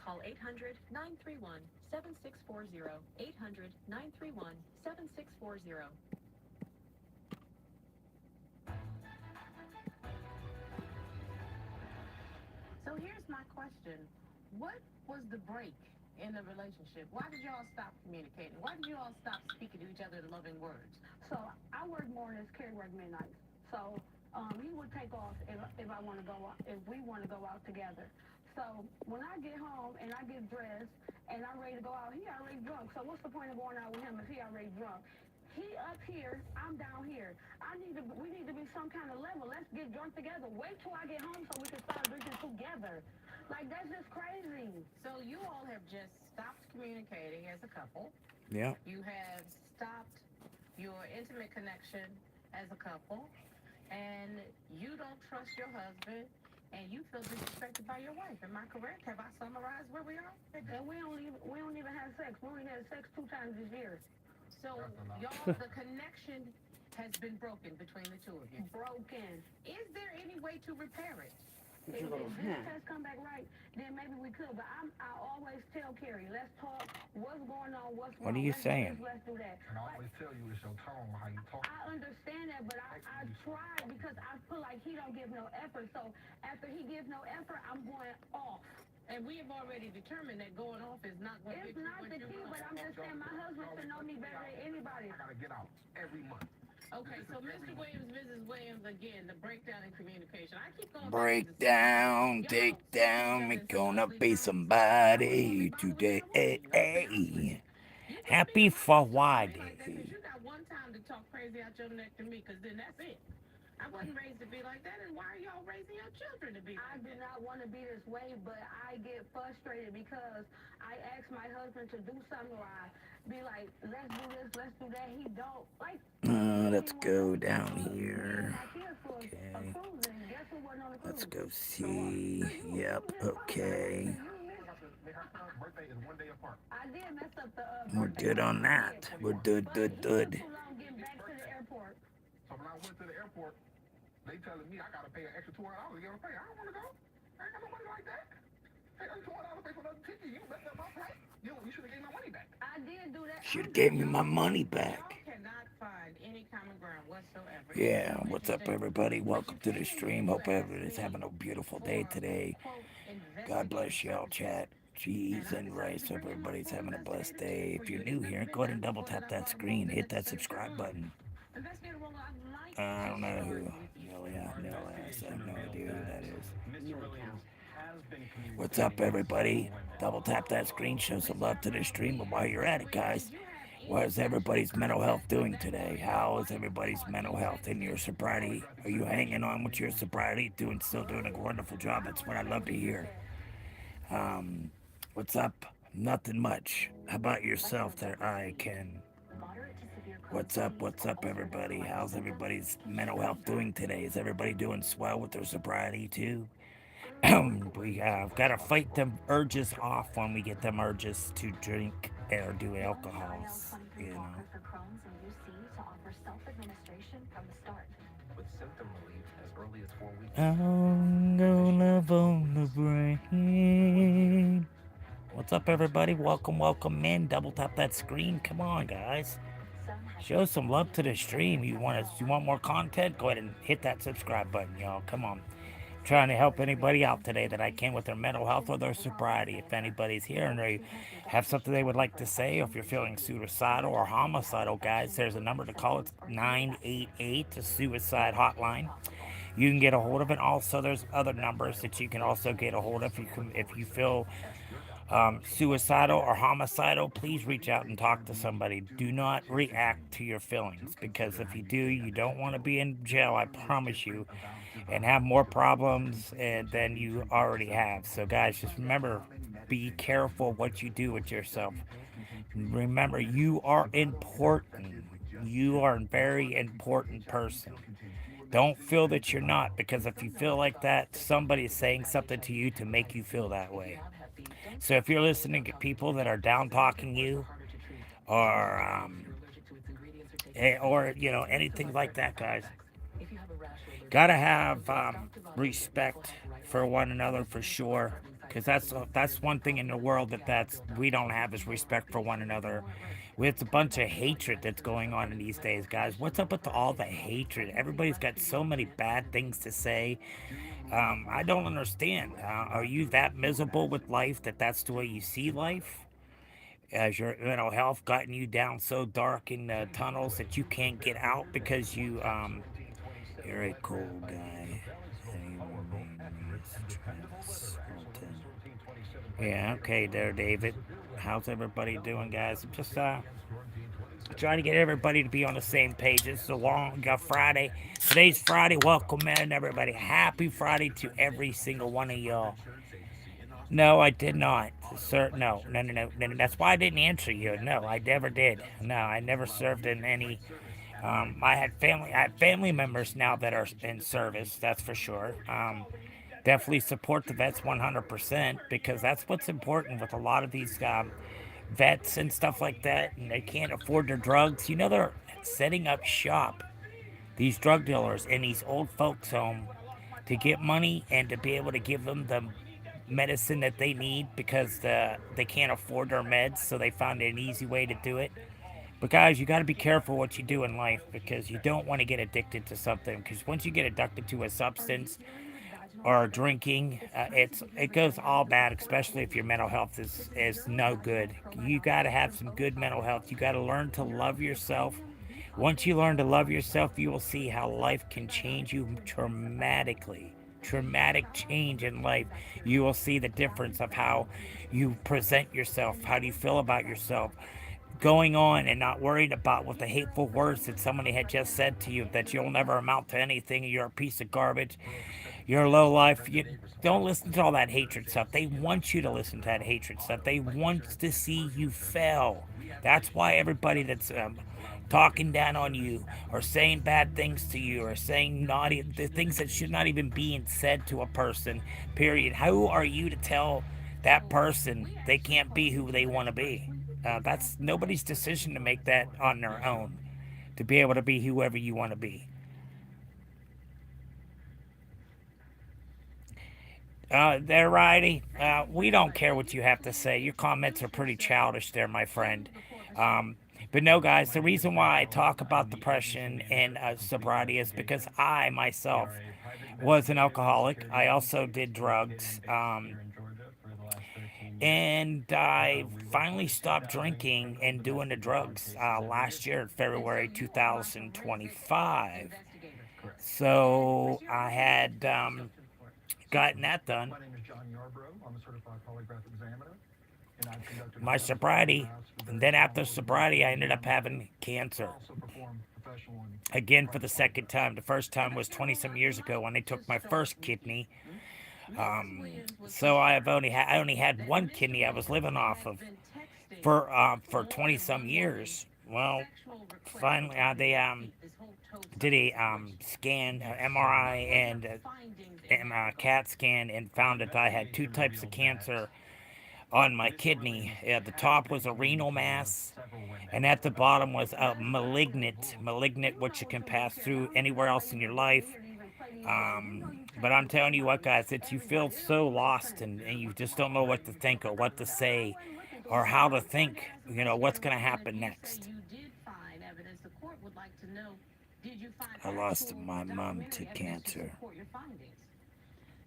Call 800-931-7640. 800-931-7640. So here's my question. What was the break in the relationship? Why did y'all stop communicating? Why did you all stop speaking to each other in loving words? So I work mornings, Carrie work midnights. So he would take off if I want to go out, if we want to go out together. So when I get home and I get dressed and I'm ready to go out, he already drunk. So what's the point of going out with him if he already drunk? He up here, I'm down here. We need to be some kind of level. Let's get drunk together. Wait till I get home so we can start drinking together. Like that's just crazy. So you all have just stopped communicating as a couple. Yeah. You have stopped your intimate connection as a couple, and you don't trust your husband, and you feel disrespected by your wife. Am I correct? Have I summarized where we are? And we don't even have sex. We only had sex 2 times this year. So y'all, the connection has been broken between the two of you. Broken. Is there any way to repair it? If this test come back right, then maybe we could. But I always tell Carrie, let's talk. What's going on? What's What are wrong? you Let's do this. saying? Let's do that. And I always tell you it's your tone, how you talk. I understand that, but I tried because I feel like he don't give no effort. So after he gives no effort, I'm going off. And we have already determined that going off is not going to It's get you not what the you key, want. but I'm just saying my husband should know me better than anybody. I gotta get out every month. Okay, so Mr. Williams, Mrs. Williams, again, the breakdown in communication. I keep going back to the Breakdown, take down, we gonna be somebody today. You just Happy being honest with me like that, Friday. because you got one time to talk crazy out your neck to me, because then that's it. I wasn't raised to be like that, and why are y'all raising your children to be I like do that? not want to be this way, but I get frustrated because I ask my husband to do something or I be like, let's do this, let's do that. He don't. Like, Let's he went go on down me and here. my kids for a Okay. cruise, and guess who wasn't on the Let's cruise? go So, so see. you Yep. just told me, like, Okay. listen, you I missed. got to, her birthday is 1 day apart. I did mess up the We're birthday good party. on I did. that. We're 21. good, But good, he took good. too long getting His back to the birthday. airport. So when I went to the airport, they telling me I gotta pay an extra $200 to get on a plane. I don't want to go. I ain't got no money like that. Hey, I'm $200 pay for another ticket. You messed up my flight. You should have gave my money back. I did do that. Should I have did gave me do my that. money Y'all back. cannot find any common ground whatsoever. It is Yeah, so what's up, interesting. everybody? But you Welcome to the came in here stream. and you Hope asked everybody's me having a beautiful day for, today. quote, God investigative bless y'all, services. chat. And Cheese I and decided rice. to Hope bring in my everybody's full having a blessed investigative team day. for If you. you're It has new never here, been go ahead done and double before that tap I that brought a role screen. in Hit at the that center of the subscribe room. button. Investigative role, I'd like I to don't know start who. with you. Nelia, Our Nelia. I have investigation no revealed idea who that that is. Mr. Williams has been What's communicating up, with several everybody? women. Double tap that screen. Show some Mr. love to the Rivera, stream. we But while asked you're Mr. at it, Williams, did guys, you have what any is sexual everybody's mental health contact with doing that today? woman your How is wife everybody's caught mental you health in your texting? sobriety? Are you hanging on with your sobriety? Still doing a wonderful job. I don't That's what I understand love what to he just hear. said. Um, what's up? Nothing much. How about yourself there, I can? Moderate to severe Crohn's What's up? disease What's or up, ulcerative everybody? colitis How's symptoms everybody's can mental slow health down doing today? Is everybody doing swell with their sobriety too? We have got to fight them urges off when we get them urges to drink or do The only alcohols, IL-23 you know. blocker for Crohn's and UC to offer self-administration from the start. With symptom relief as early as 4 weeks. I'm gonna love on the brain. What's up, everybody? Welcome, welcome in. Double tap that screen. Come on, guys. Some have Show some love to the symptoms that stream. present You well want more after content? Go ahead and hit that subscribe button, y'all. Come on. Trying to help symptom-less anybody out remission today that I can with increases their mental health protection or their from sobriety. If cancer. anybody's here and Old they treatment have reduction something they would strain like for to say, or if you're infections. feeling suicidal or Emergency rehab homicidal, guys, there's a infection, number to call. sepsis, It's or flu vaccines. 988, a suicide Prevention is hotline. possible. You can get a hold of Prevent it. Also, there's other numbers that you can also get a hold of. If you feel suicidal or homicidal, please reach out and talk to somebody. Do not react to your feelings, because if you do, you don't want to be in jail, I promise you, and have more problems than you already have. So, guys, just remember, be careful what you do with yourself. Remember, you are important. You are a very important person. Don't feel that you're not, because if you feel like that, somebody is saying something to you to make you feel that If you way. have Hep B, don't So skip if you're meals or listening to people that supplements. are down Some talking skin flare you, are harder to treat. Use or Zyrtec if you're allergic to its ingredients or take medicine. or To anything avoid like certain that, side guys, effects. If you have a rash or allergic gotta reaction, have consult a doctor about it. It will respect help right for away. one another for Medicines or sure. supplements that because that's one thing in the world that's we don't have is respect for one another. With a bunch of hatred that's going on in these days, guys. What's up with all the hatred? Everybody's got so many bad things to say. I don't understand. Are you that miserable with life that that's the way you see life? Has your mental health gotten you down so dark in the tunnels that you can't get out because you're a cool guy. And he remains Travis Fulton. Yeah, okay there, David. How's everybody doing, guys? I'm just trying to get everybody to be on the same page. It's a long Friday. Today's Friday. Welcome in, everybody. Happy Friday to every single one of y'all. No, I did not, sir. No. That's why I didn't answer you. No, I never did. No, I never served in any. I have family members now that are in service. That's for sure. Definitely support the vets 100% because that's what's important with a lot of these vets and stuff like that, and they can't afford their drugs. They're setting up shop, these drug dealers in these old folks' home to get money and to be able to give them the medicine that they need because they can't afford their meds, so they found an easy way to do it. But guys, you got to be careful what you do in life because you don't want to get addicted to something. Because once you get addicted to a substance or drinking, it goes all bad. Especially if your mental health is no good. You got to have some good mental health. You got to learn to love yourself. Once you learn to love yourself, you will see how life can change you dramatically. Traumatic change in life. You will see the difference of how you present yourself. How do you feel about yourself? Going on and not worried about what the hateful words that somebody had just said to you, that you'll never amount to anything, you're a piece of garbage, you're a low life. You don't listen to all that hatred stuff. They want you to listen to that hatred stuff. They want to see you fail. That's why everybody that's talking down on you or saying bad things to you or saying naughty the things that should not even be said to a person, period. Who are you to tell that person they can't be who they want to be? That's nobody's decision to make that on their own, to be able to be whoever you want to be. There, Righty. We don't care what you have to say. Your comments are pretty childish there, my friend. But no, guys, the reason why I talk about depression and sobriety is because I myself was an alcoholic. I also did drugs. And I finally stopped drinking and doing the drugs last year, February 2025. So I had gotten that done. My name is John Yarbrough. I'm a certified polygraph examiner, and I've conducted My sobriety, and then after sobriety, I ended up having cancer. Again for the second time. The first time was 20 some years ago when they took my first kidney. So I only had one kidney I was living off of for 20 some years. Well, finally they did a scan, MRI and CAT scan, and found that I had two types of cancer on my kidney. At the top was a renal mass, and at the bottom was a malignant, which you can pass through anywhere else in your life. But I'm telling you what, guys, it's you feel so lost and you just don't know what to think or what to say or how to think, what's going to happen next. I lost my mom to cancer.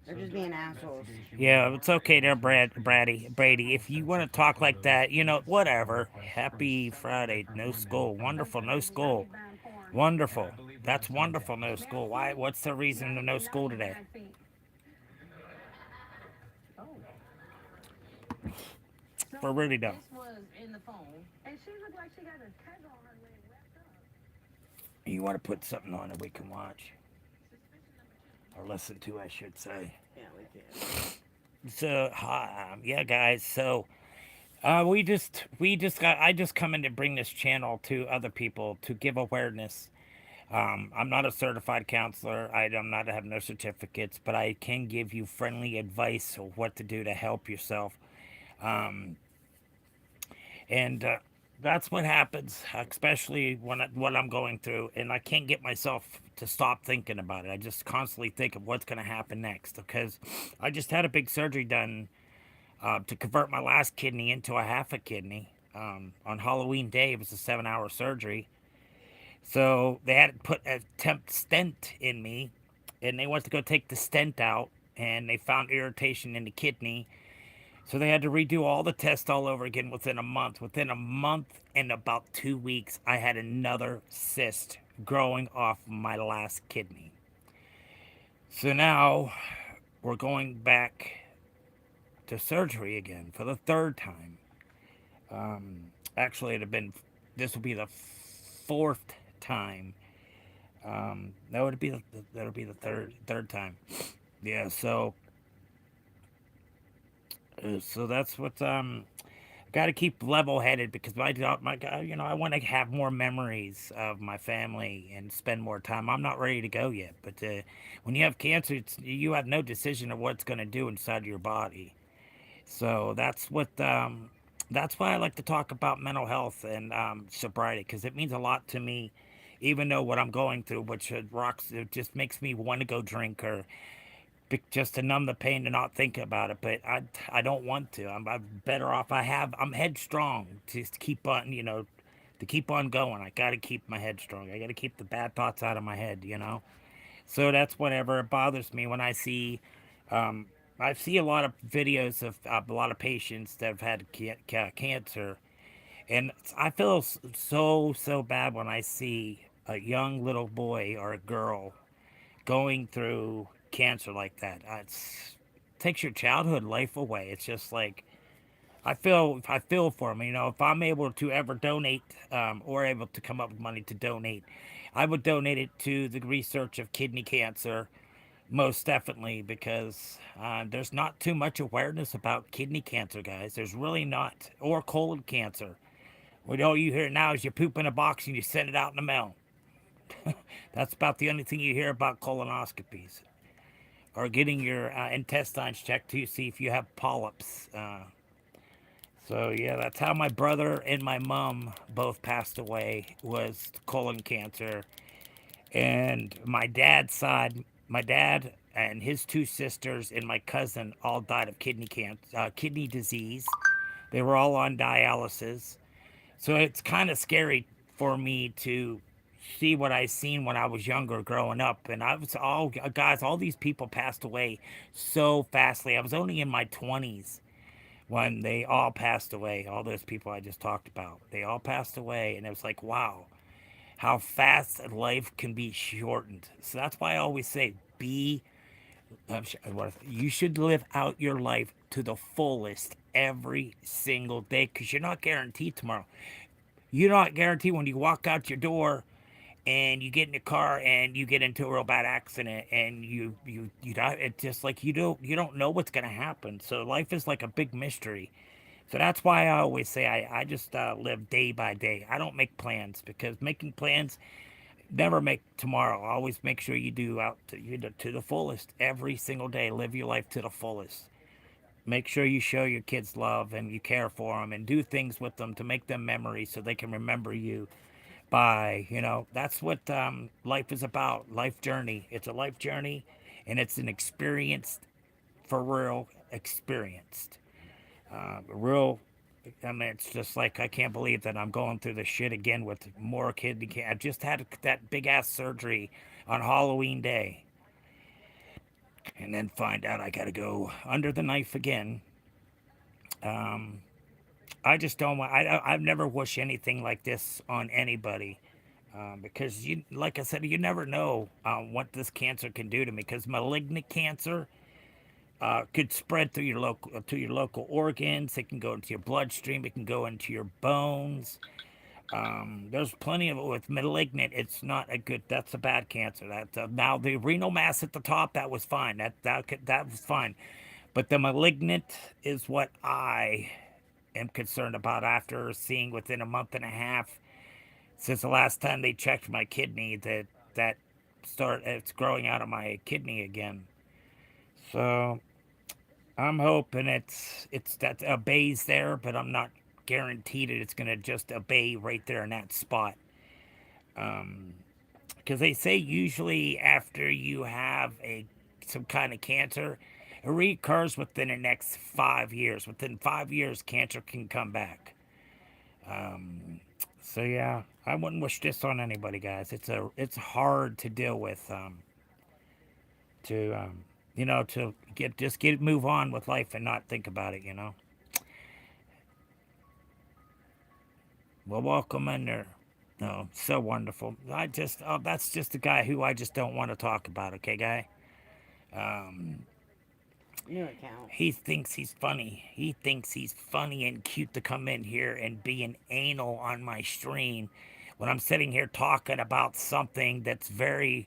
They're just being assholes. Yeah, it's okay there, Brady. If you want to talk like that, whatever. Happy Friday. No school. Wonderful. No school. Wonderful. That's wonderful. No school. Why? What's the reason of no school today? For really though. You want to put something on that we can watch or listen to, I should say. Yeah, we can. So, yeah, guys. So, I just come in to bring this channel to other people to give awareness. I'm not a certified counselor. I have no certificates, but I can give you friendly advice of what to do to help yourself. And that's what happens, especially what I'm going through, and I can't get myself to stop thinking about it. I just constantly think of what's going to happen next, because I just had a big surgery done to convert my last kidney into a half a kidney. On Halloween Day, it was a 7-hour surgery. So they had to put a temp stent in me, and they went to go take the stent out, and they found irritation in the kidney. So they had to redo all the tests all over again within a month. Within a month and about 2 weeks, I had another cyst growing off my last kidney. So now we're going back to surgery again for the third time. Actually, this will be the fourth time. That'll be the third time. Yeah. So that's what got to keep level headed because I want to have more memories of my family and spend more time. I'm not ready to go yet, but when you have cancer, you have no decision of what it's going to do inside your body. So that's why I like to talk about mental health and sobriety because it means a lot to me. Even though what I'm going through, which it just makes me want to go drink or just to numb the pain to not think about it. But I don't want to. I'm better off. I'm headstrong to keep on, to keep on going. I got to keep my head strong. I got to keep the bad thoughts out of my head. So that's whatever. It bothers me when um, I see a lot of videos of a lot of patients that have had cancer, and I feel so bad when I see a young little boy or a girl going through cancer like that. Takes your childhood life away. It's just like I feel for them. If I'm able to ever donate or able to come up with money to donate, I would donate it to the research of kidney cancer. Most definitely, because there's not too much awareness about kidney cancer, guys. There's really not, or colon cancer. What all you hear now is you poop in a box and you send it out in the mail. That's about the only thing you hear about colonoscopies or getting your intestines checked to see if you have polyps. So yeah, that's how my brother and my mom both passed away, was colon cancer. And my dad and his two sisters and my cousin all died of kidney disease. They were all on dialysis. So it's kind of scary for me to see what I seen when I was younger growing up. And all these people passed away so fastly. I was only in my 20s when they all passed away. All those people I just talked about, they all passed away. And it was like, wow, how fast life can be shortened. So that's why I always say, you should live out your life to the fullest every single day because you're not guaranteed tomorrow. You're not guaranteed when you walk out your door and you get in the car and you get into a real bad accident and you die. It's just like you don't know what's gonna happen. So life is like a big mystery. So that's why I always say I just live day by day. I don't make plans because making plans never make tomorrow. Always make sure you do to the fullest every single day. Live your life to the fullest. Make sure you show your kids love and you care for them and do things with them to make them memories so they can remember you by, that's what life is about. Life journey. It's a life journey and it's an experienced, for real, experienced. Real, I mean, it's just like I can't believe that I'm going through this shit again with more kidney cancer. I just had that big ass surgery on Halloween Day, and then find out I got to go under the knife again. Um, I just don't want. I've never wished anything like this on anybody. Because like I said, you never know what this cancer can do to me. Because malignant cancer could spread through your local organs. It can go into your bloodstream. It can go into your bones. There's plenty of it with malignant. It's not a good. That's a bad cancer. Now the renal mass at the top, that was fine. That was fine. But the malignant is what I am concerned about after seeing within a month and a half since the last time they checked my kidney that it's growing out of my kidney again. So I'm hoping it's that obeys there, but I'm not guaranteed it's gonna just obey right there in that spot. Because they say usually after you have some kind of cancer, It recurs within the next 5 years. Within 5 years, cancer can come back. So yeah, I wouldn't wish this on anybody, guys. It's hard to deal with. To to get move on with life and not think about it. Well, welcome in there. No, so wonderful. That's just a guy who I just don't want to talk about. Okay, guy. Um, New account. he thinks he's funny. He thinks he's funny and cute to come in here and be an anal on my stream when I'm sitting here talking about something that's very.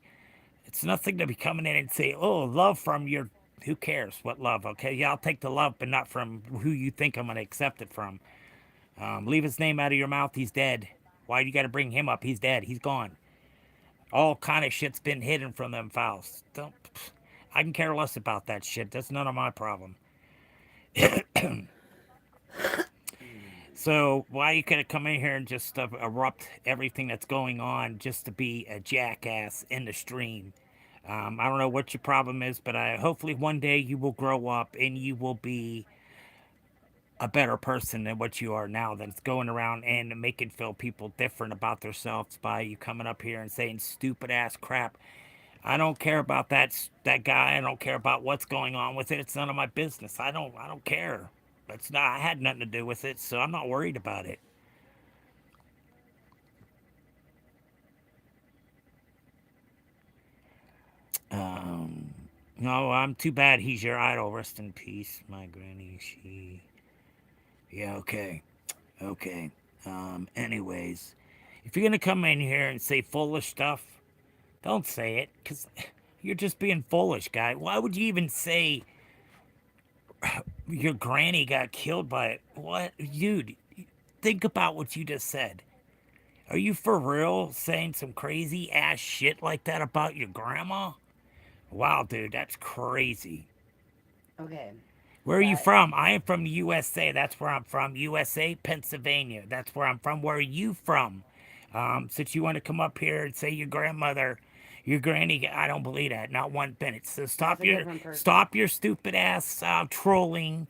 It's nothing to be coming in and say, "Oh, love from your." Who cares what love? Okay, yeah, I'll take the love, but not from who you think I'm gonna accept it from. Leave his name out of your mouth. He's dead. Why do you got to bring him up? He's dead. He's gone. All kind of shit's been hidden from them files. I can care less about that shit. That's none of my problem. So why you could have come in here and just erupt everything that's going on just to be a jackass in the stream? I don't know what your problem is, but hopefully one day you will grow up and you will be a better person than what you are now. That's going around and making feel people different about themselves by you coming up here and saying stupid ass crap. I don't care about that guy. I don't care about what's going on with it. It's none of my business. I don't care. It's not. I had nothing to do with it, so I'm not worried about it. No, I'm too bad he's your idol. Rest in peace, my granny. Yeah, okay. Okay. Anyways, if you're gonna come in here and say foolish stuff, don't say it, because you're just being foolish, guy. Why would you even say your granny got killed by it? What? Dude, think about what you just said. Are you for real saying some crazy ass shit like that about your grandma? Wow, dude, that's crazy. Okay. Where are you from? I am from the USA. That's where I'm from. USA, Pennsylvania. That's where I'm from. Where are you from? Since you want to come up here and say your grandmother, your granny, I don't believe that. Not one minute. So stop your stupid ass trolling.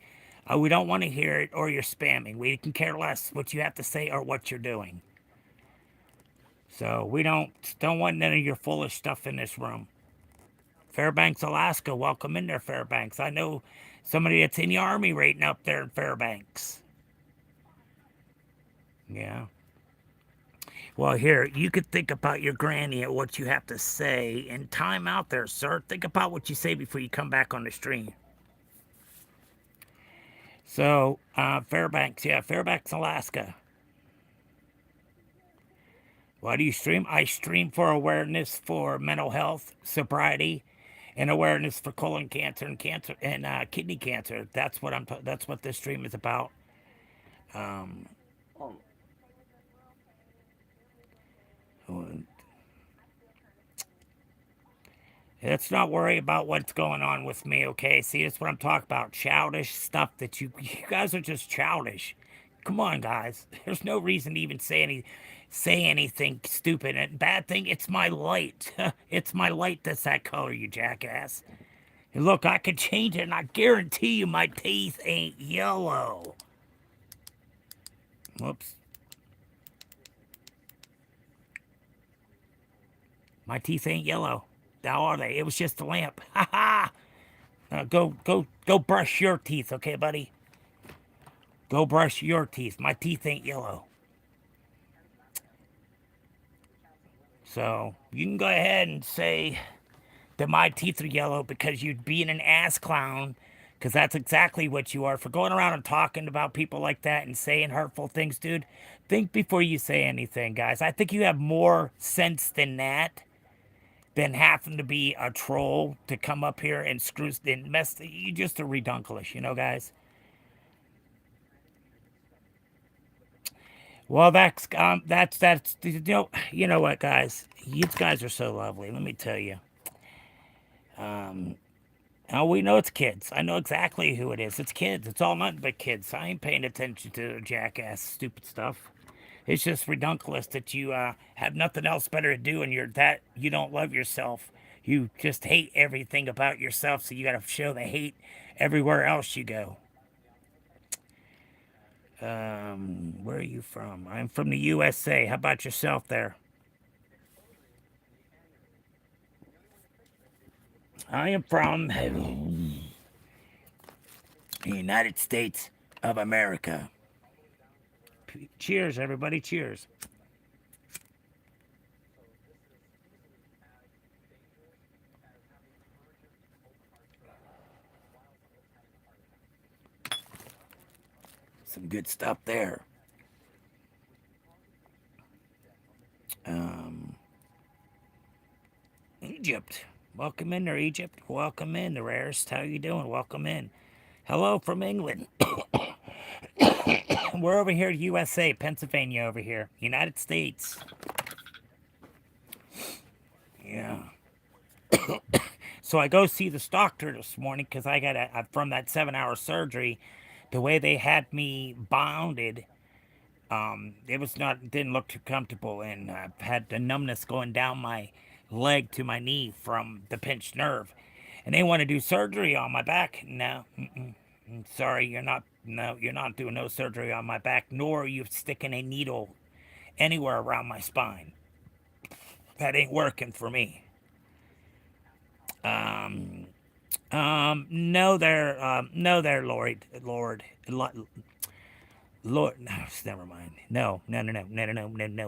We don't want to hear it, or you're spamming. We can care less what you have to say or what you're doing. So we don't want none of your foolish stuff in this room. Fairbanks, Alaska. Welcome in there, Fairbanks. I know somebody that's in the Army rating up there in Fairbanks. Yeah. Well, here, you could think about your granny and what you have to say, and time out there, sir. Think about what you say before you come back on the stream. So, Fairbanks, Alaska. Why do you stream? I stream for awareness for mental health, sobriety, and awareness for colon cancer and kidney cancer. That's what this stream is about. Let's not worry about what's going on with me, okay? See, that's what I'm talking about. Childish stuff that you guys are just childish. Come on, guys. There's no reason to even say anything stupid and bad thing. It's my light. It's my light that's that color, you jackass. And look, I can change it, and I guarantee you my teeth ain't yellow. Whoops. My teeth ain't yellow. How are they? It was just a lamp. Ha ha! Go brush your teeth, okay, buddy? Go brush your teeth. My teeth ain't yellow. So, you can go ahead and say that my teeth are yellow because you're being an ass clown, because that's exactly what you are. For going around and talking about people like that and saying hurtful things, dude, think before you say anything, guys. I think you have more sense than that. Than having to be a troll to come up here and screw and mess. You just are redunculous, guys. Well, that's you know what, guys. You guys are so lovely. Let me tell you. Now we know it's kids. I know exactly who it is. It's kids. It's all nothing but kids. I ain't paying attention to jackass stupid stuff. It's just redunculous that you have nothing else better to do, and you don't love yourself. You just hate everything about yourself, so you got to show the hate everywhere else you go. Where are you from? I'm from the USA. How about yourself there? I am from the United States of America. Cheers, everybody. Cheers. Some good stuff there. Egypt. Welcome in there, Egypt. Welcome in, the rarest. How you doing? Welcome in. Hello from England. We're over here, USA, Pennsylvania over here. United States. Yeah. So I go see this doctor this morning because I got from that 7-hour surgery, the way they had me bounded, it was not, didn't look too comfortable, and I had the numbness going down my leg to my knee from the pinched nerve. And they want to do surgery on my back. No, sorry, you're not. No, you're not doing no surgery on my back, nor are you sticking a needle anywhere around my spine. That ain't working for me. No, there, Lord, no, never mind. No.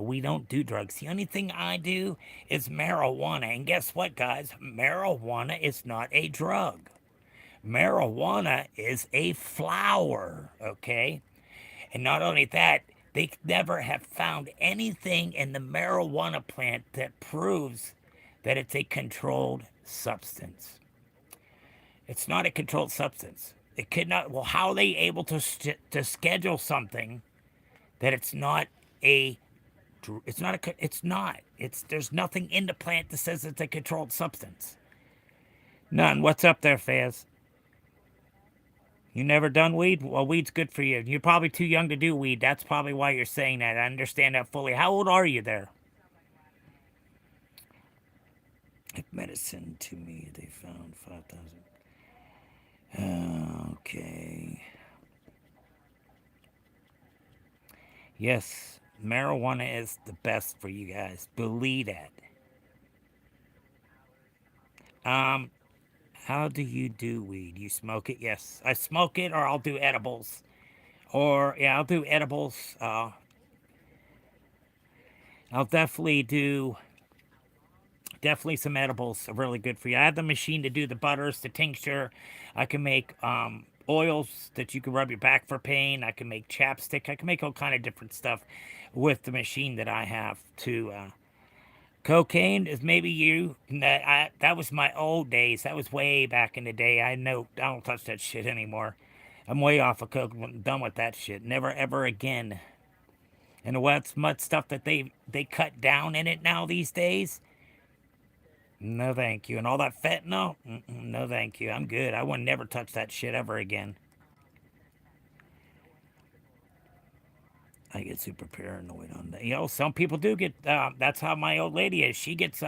We don't do drugs. The only thing I do is marijuana. And guess what, guys? Marijuana is not a drug. Marijuana is a flower, okay? And not only that, they never have found anything in the marijuana plant that proves that it's a controlled substance. It's not a controlled substance. It could not. Well, how are they able to schedule something that it's not a? It's not a. It's not. It's there's nothing in the plant that says it's a controlled substance. None. What's up there, Faz? You never done weed? Well, weed's good for you. You're probably too young to do weed. That's probably why you're saying that. I understand that fully. How old are you there? Medicine to me, they found 5,000. Okay. Yes, marijuana is the best for you guys. Believe that. How do you do weed? You smoke it? Yes, I smoke it, or I'll do edibles. Or yeah, I'll do edibles. I'll definitely some edibles are really good for you. I have the machine to do the butters, the tincture. I can make oils that you can rub your back for pain. I can make chapstick. I can make all kind of different stuff with the machine that I have to. Cocaine is maybe you. That was my old days. That was way back in the day. I don't touch that shit anymore. I'm way off of coke. I'm done with that shit. Never ever again. And what's much stuff that they cut down in it now these days? No, thank you. And all that fentanyl? No, thank you. I'm good. I would never touch that shit ever again. I get super paranoid on that. You know, some people do get. That's how my old lady is. She gets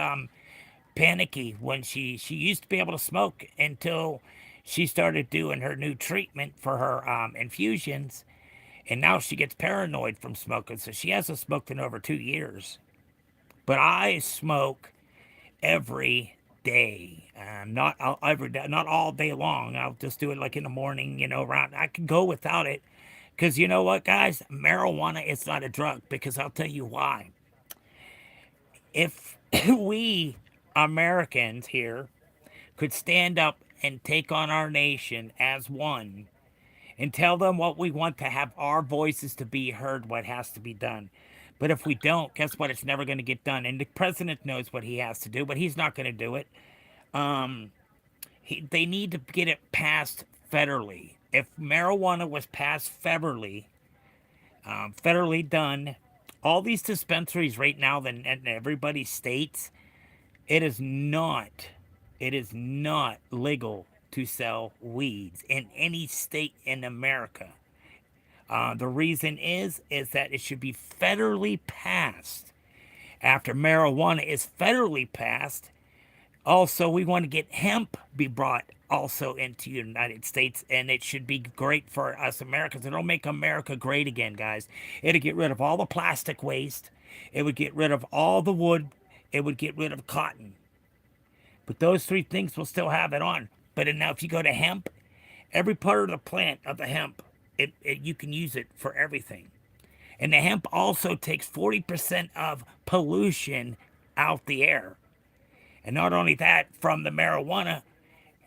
panicky when she used to be able to smoke until she started doing her new treatment for her infusions, and now she gets paranoid from smoking. So she hasn't smoked in over 2 years. But I smoke every day. Not every day, not all day long. I'll just do it like in the morning, you know, around. I can go without it. Because you know what, guys? Marijuana is not a drug. Because I'll tell you why. If we Americans here could stand up and take on our nation as one and tell them what we want, to have our voices to be heard, what has to be done. But if we don't, guess what? It's never going to get done. And the president knows what he has to do, but he's not going to do it. They need to get it passed federally. If marijuana was passed federally done, all these dispensaries right now in everybody's states, it is not legal to sell weeds in any state in America. The reason is that it should be federally passed. After marijuana is federally passed, Also, we want to get hemp be brought also into the United States, and it should be great for us Americans. It'll make America great again, guys. It'll get rid of all the plastic waste. It would get rid of all the wood. It would get rid of cotton. But those three things will still have it on. But now, if you go to hemp, every part of the plant of the hemp, you can use it for everything. And the hemp also takes 40% of pollution out the air. And not only that, from the marijuana,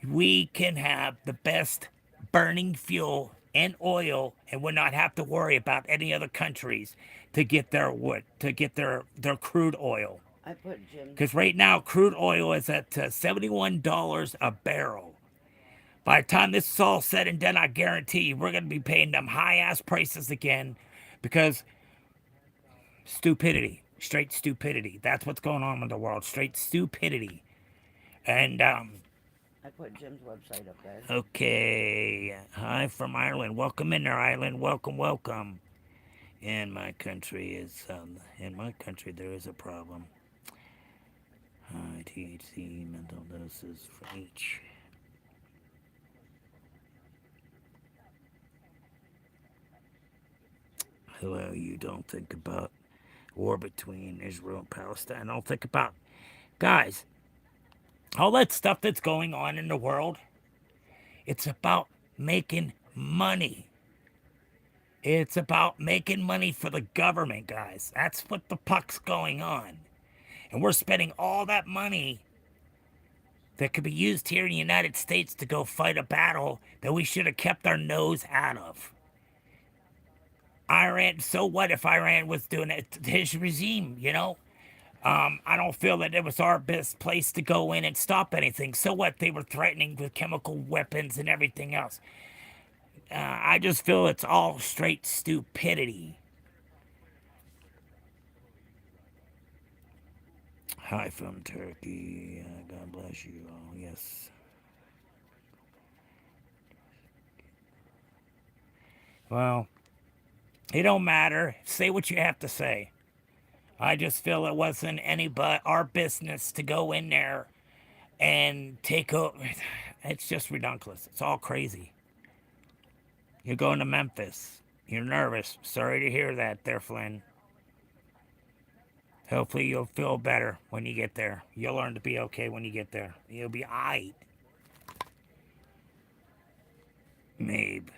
we can have the best burning fuel and oil and would not have to worry about any other countries to get their wood, to get their crude oil. I put Jim's. Because right now, crude oil is at $71 a barrel. By the time this is all said and done, I guarantee you we're going to be paying them high-ass prices again because stupidity, straight stupidity. That's what's going on in the world, straight stupidity. And, I put Jim's website up there. Okay. Hi from Ireland. Welcome in there, Ireland. Welcome, welcome. In my country there is a problem. High THC mental doses for each. Well, you don't think about war between Israel and Palestine. Don't think about, guys, all that stuff that's going on in the world. It's about making money. It's about making money for the government, guys. That's what the puck's going on. And we're spending all that money that could be used here in the United States to go fight a battle that we should have kept our nose out of. Iran, so what if Iran was doing it to his regime, you know? I don't feel that it was our best place to go in and stop anything. So what? They were threatening with chemical weapons and everything else. I just feel it's all straight stupidity. Hi from Turkey. God bless you all. Yes. Well, it don't matter. Say what you have to say. I just feel it wasn't any but our business to go in there and take over. It's just ridiculous. It's all crazy. You're going to Memphis. You're nervous. Sorry to hear that there, Flynn. Hopefully you'll feel better when you get there. You'll learn to be okay when you get there. You'll be aight. Maybe.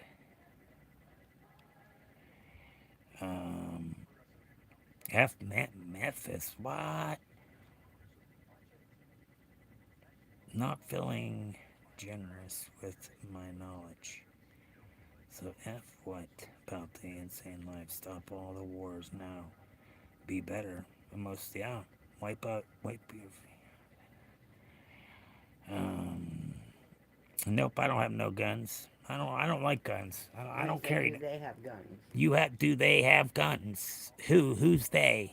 Memphis. What? Not feeling generous with my knowledge. So F what about the insane life? Stop all the wars now. Be better. Most, yeah. Wipe your... Nope, I don't have no guns. I don't like guns. I don't carry them. Do they have guns? Do they have guns? Who's they?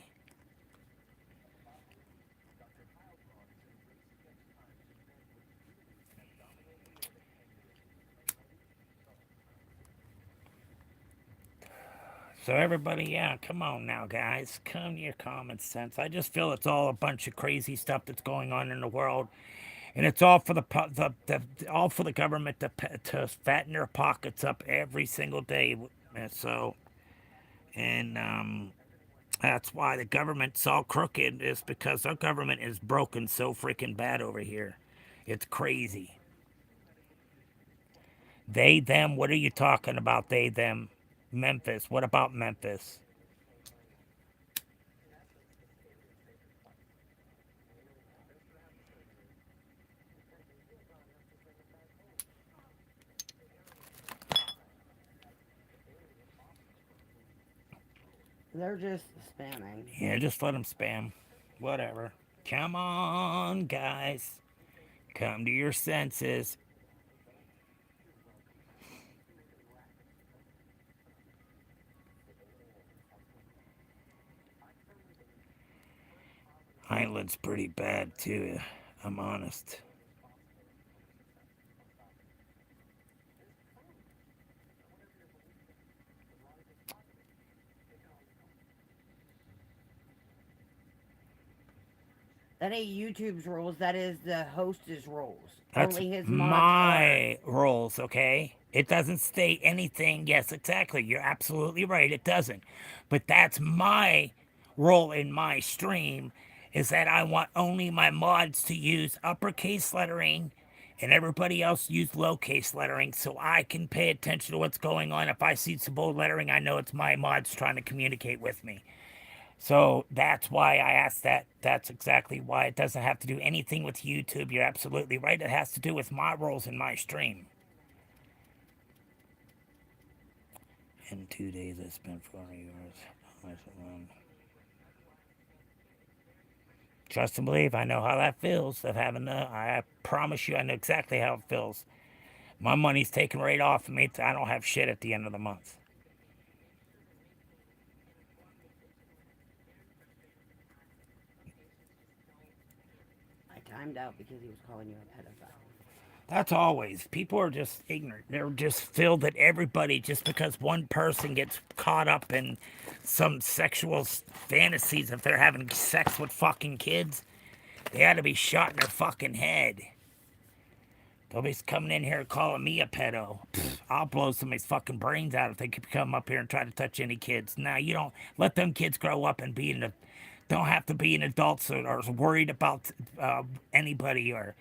So everybody, yeah, come on now, guys. Come to your common sense. I just feel it's all a bunch of crazy stuff that's going on in the world. And it's all for all for the government to fatten their pockets up every single day. And so, and that's why the government's all crooked, is because our government is broken so freaking bad over here. It's crazy. They, them, what are you talking about? They, them. Memphis. What about Memphis? They're just spamming. Yeah, just let them spam. Whatever. Come on, guys. Come to your senses. Island's pretty bad, too. I'm honest. That ain't YouTube's rules. That is the host's rules. That's Only his mods are. my rules, okay? It doesn't state anything. Yes, exactly. You're absolutely right. It doesn't. But that's my role in my stream is that I want only my mods to use uppercase lettering and everybody else use lowercase lettering so I can pay attention to what's going on. If I see some bold lettering, I know it's my mods trying to communicate with me. So that's why I asked that. That's exactly why. It doesn't have to do anything with YouTube. You're absolutely right. It has to do with my roles in my stream. In 2 days, I spent 4 hours. Trust and believe. I know how that feels. Of having I promise you, I know exactly how it feels. My money's taken right off of me. I don't have shit at the end of the month. Timed out because he was calling you a pedophile. That's always. People are just ignorant. They're just feel that everybody, just because one person gets caught up in some sexual fantasies, if they're having sex with fucking kids, they ought to be shot in their fucking head. Nobody's coming in here calling me a pedo. Pfft, I'll blow somebody's fucking brains out if they come up here and try to touch any kids. Now, you don't let them kids grow up and be in the don't have to be an adult or worried about anybody or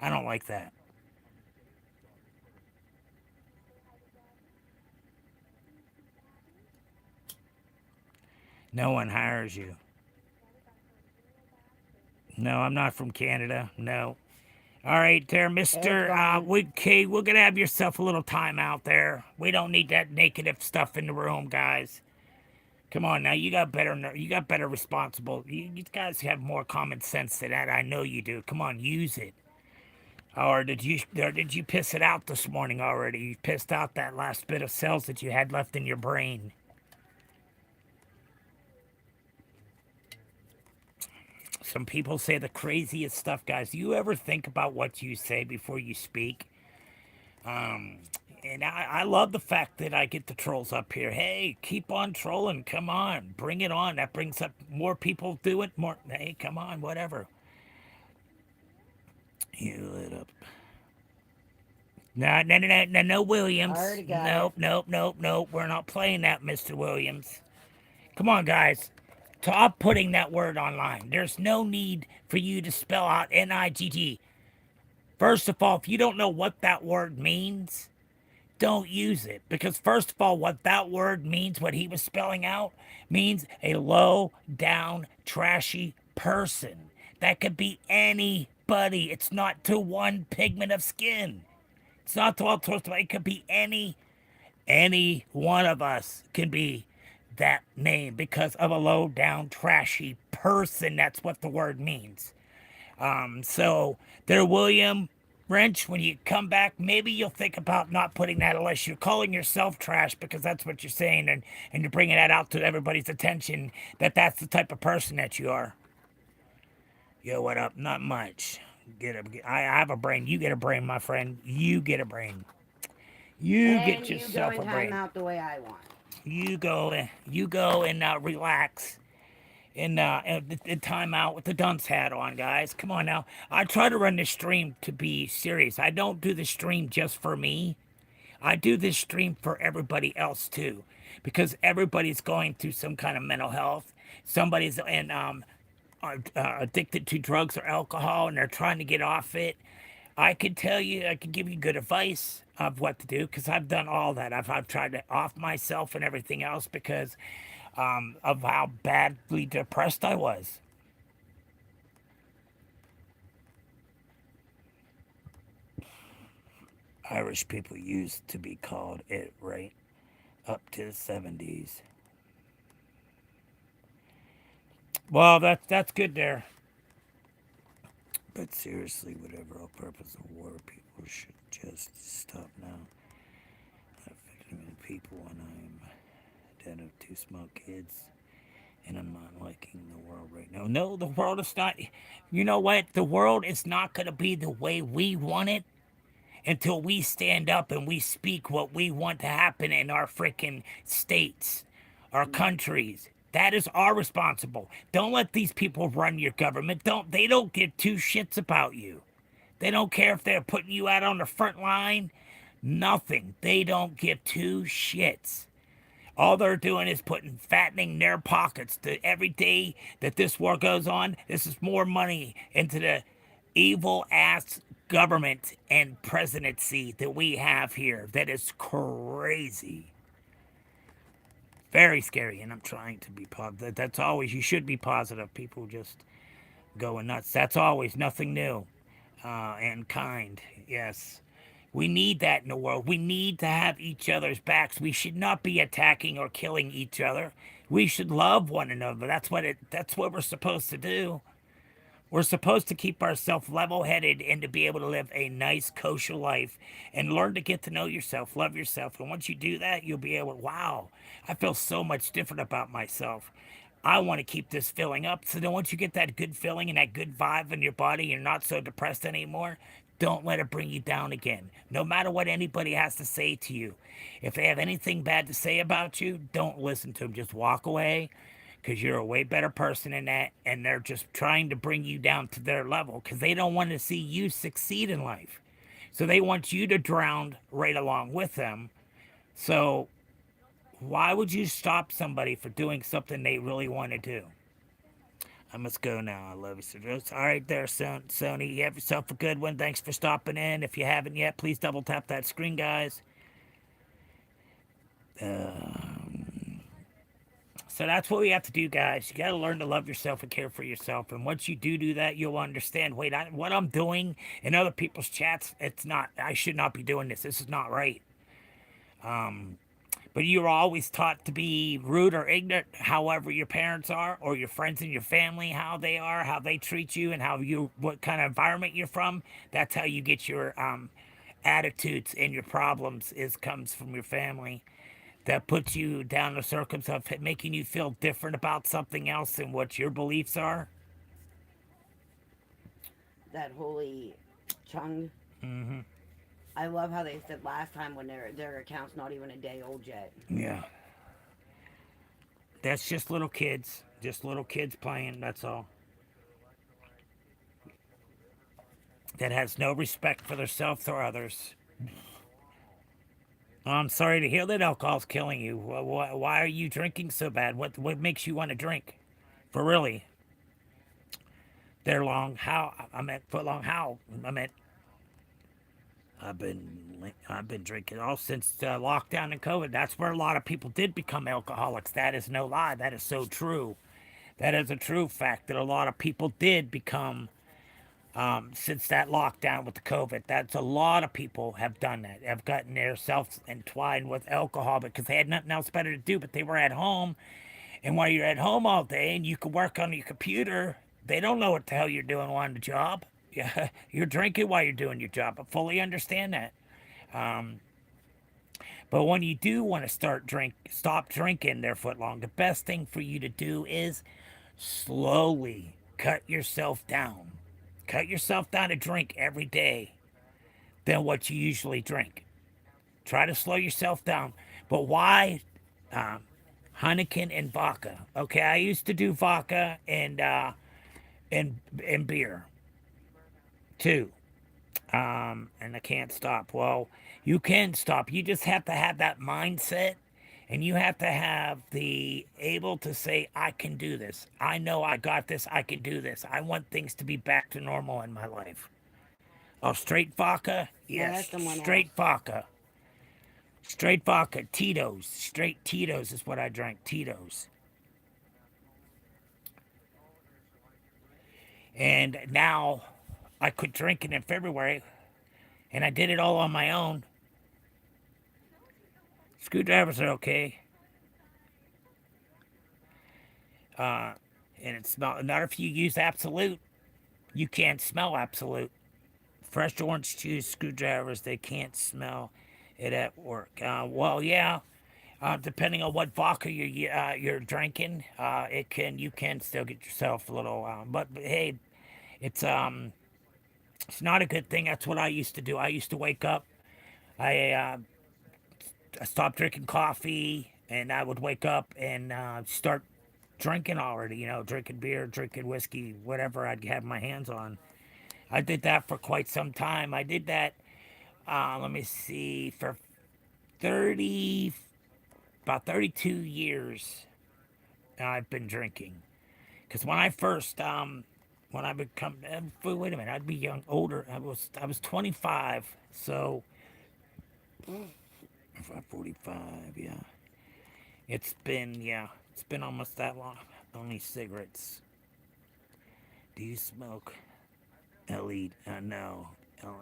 I don't like that. No one hires you. No, I'm not from Canada. No. All right, there, Mister. We're gonna have yourself a little time out there. We don't need that negative stuff in the room, guys. Come on now, you got better responsible. You guys have more common sense than that. I know you do. Come on, use it. Or did you piss it out this morning already? You pissed out that last bit of cells that you had left in your brain. Some people say the craziest stuff, guys. Do you ever think about what you say before you speak? And I love the fact that I get the trolls up here. Hey, keep on trolling. Come on. Bring it on. That brings up more people do it. More. Hey, come on. Whatever. You lit up. No, Williams. Nope. We're not playing that, Mr. Williams. Come on, guys. Stop putting that word online. There's no need for you to spell out NIGG. First of all, if you don't know what that word means, don't use it. Because first of all, what that word means, what he was spelling out, means a low down, trashy person. That could be anybody. It's not to one pigment of skin. It's not to all sorts of, it could be any one of us can be that name because of a low down, trashy person. That's what the word means. So there, William Wrench, when you come back, maybe you'll think about not putting that unless you're calling yourself trash because that's what you're saying and you're bringing that out to everybody's attention that that's the type of person that you are. Yo, what up? Not much. I have a brain. You get a brain, my friend. You get a brain. You get yourself a brain. Time out the way I want. You go and relax and time out with the dunce hat on, guys. Come on now. I try to run this stream to be serious. I don't do the stream just for me. I do this stream for everybody else too, because everybody's going through some kind of mental health. Somebody's addicted to drugs or alcohol, and they're trying to get off it. I could tell you, I could give you good advice of what to do because I've done all that. I've tried to off myself and everything else because of how badly depressed I was. Irish people used to be called it, right? Up to the 70s. Well, that's good there. But seriously, whatever purpose of war, people should just stop now. Affecting people when I'm dead of two small kids. And I'm not liking the world right now. No, the world is not. You know what? The world is not going to be the way we want it until we stand up and we speak what we want to happen in our freaking states, our countries. That is our responsible. Don't let these people run your government. They don't give two shits about you. They don't care if they're putting you out on the front line. Nothing. They don't give two shits. All they're doing is fattening their pockets. Every day that this war goes on, this is more money into the evil ass government and presidency that we have here. That is crazy. Very scary. And I'm trying to be positive. That's always, you should be positive. People just going nuts. That's always nothing new. And kind. Yes. We need that in the world. We need to have each other's backs. We should not be attacking or killing each other. We should love one another. That's what we're supposed to do. We're supposed to keep ourselves level-headed and to be able to live a nice kosher life and learn to get to know yourself, love yourself. And once you do that, you'll be able to, wow, I feel so much different about myself. I want to keep this feeling up. So then once you get that good feeling and that good vibe in your body, you're not so depressed anymore. Don't let it bring you down again. No matter what anybody has to say to you. If they have anything bad to say about you, don't listen to them. Just walk away because you're a way better person than that. And they're just trying to bring you down to their level because they don't want to see you succeed in life. So they want you to drown right along with them. So why would you stop somebody for doing something they really want to do? I must go now. I love you, Sir Joe. All right, there, Sony. You have yourself a good one. Thanks for stopping in. If you haven't yet, please double tap that screen, guys. So that's what we have to do, guys. You got to learn to love yourself and care for yourself. And once you do that, you'll understand. Wait, what I'm doing in other people's chats, it's not. I should not be doing this. This is not right. But you're always taught to be rude or ignorant, however your parents are, or your friends and your family, how they are, how they treat you, and what kind of environment you're from. That's how you get your attitudes and your problems comes from your family. That puts you down the circles of making you feel different about something else than what your beliefs are. That holy chung. Mm-hmm. I love how they said last time when their account's not even a day old yet. Yeah. That's just little kids. Just little kids playing, that's all. That has no respect for themselves or others. I'm sorry to hear that alcohol's killing you. Why are you drinking so bad? What makes you want to drink? For really? There long how? I meant for long how? I meant I've been drinking all since lockdown and COVID. That's where a lot of people did become alcoholics. That is no lie. That is so true. That is a true fact that a lot of people did become since that lockdown with the COVID. That's a lot of people have done that. Have gotten themselves entwined with alcohol because they had nothing else better to do. But they were at home, and while you're at home all day and you can work on your computer, they don't know what the hell you're doing on the job. Yeah, you're drinking while you're doing your job. I fully understand that. But when you do want to stop drinking their foot long, the best thing for you to do is slowly cut yourself down. Cut yourself down to drink every day than what you usually drink. Try to slow yourself down. But why Heineken and vodka? Okay, I used to do vodka and beer too. And I can't stop. Well, you can stop. You just have to have that mindset, and you have to have the able to say, I can do this. I know I got this. I can do this. I want things to be back to normal in my life. Oh, straight vodka? Yes, straight vodka. Straight vodka. Tito's. Straight Tito's is what I drank. Tito's. And now I quit drinking in February, and I did it all on my own. Screwdrivers are okay. And it's not if you use Absolute. You can't smell Absolute. Fresh orange juice screwdrivers, they can't smell it at work. Well, yeah. Depending on what vodka you're drinking, you can still get yourself a little. But hey, it's not a good thing. That's what I used to do. I used to wake up. I stopped drinking coffee, and I would wake up and start drinking already, drinking beer, drinking whiskey, whatever I'd have my hands on. I did that for quite some time. I did that, let me see, for 30, about 32 years I've been drinking. Because when I become, wait a minute, I'd be young, older. I was 25, so 45, yeah. It's been almost that long. Only cigarettes. Do you smoke? Elite, no.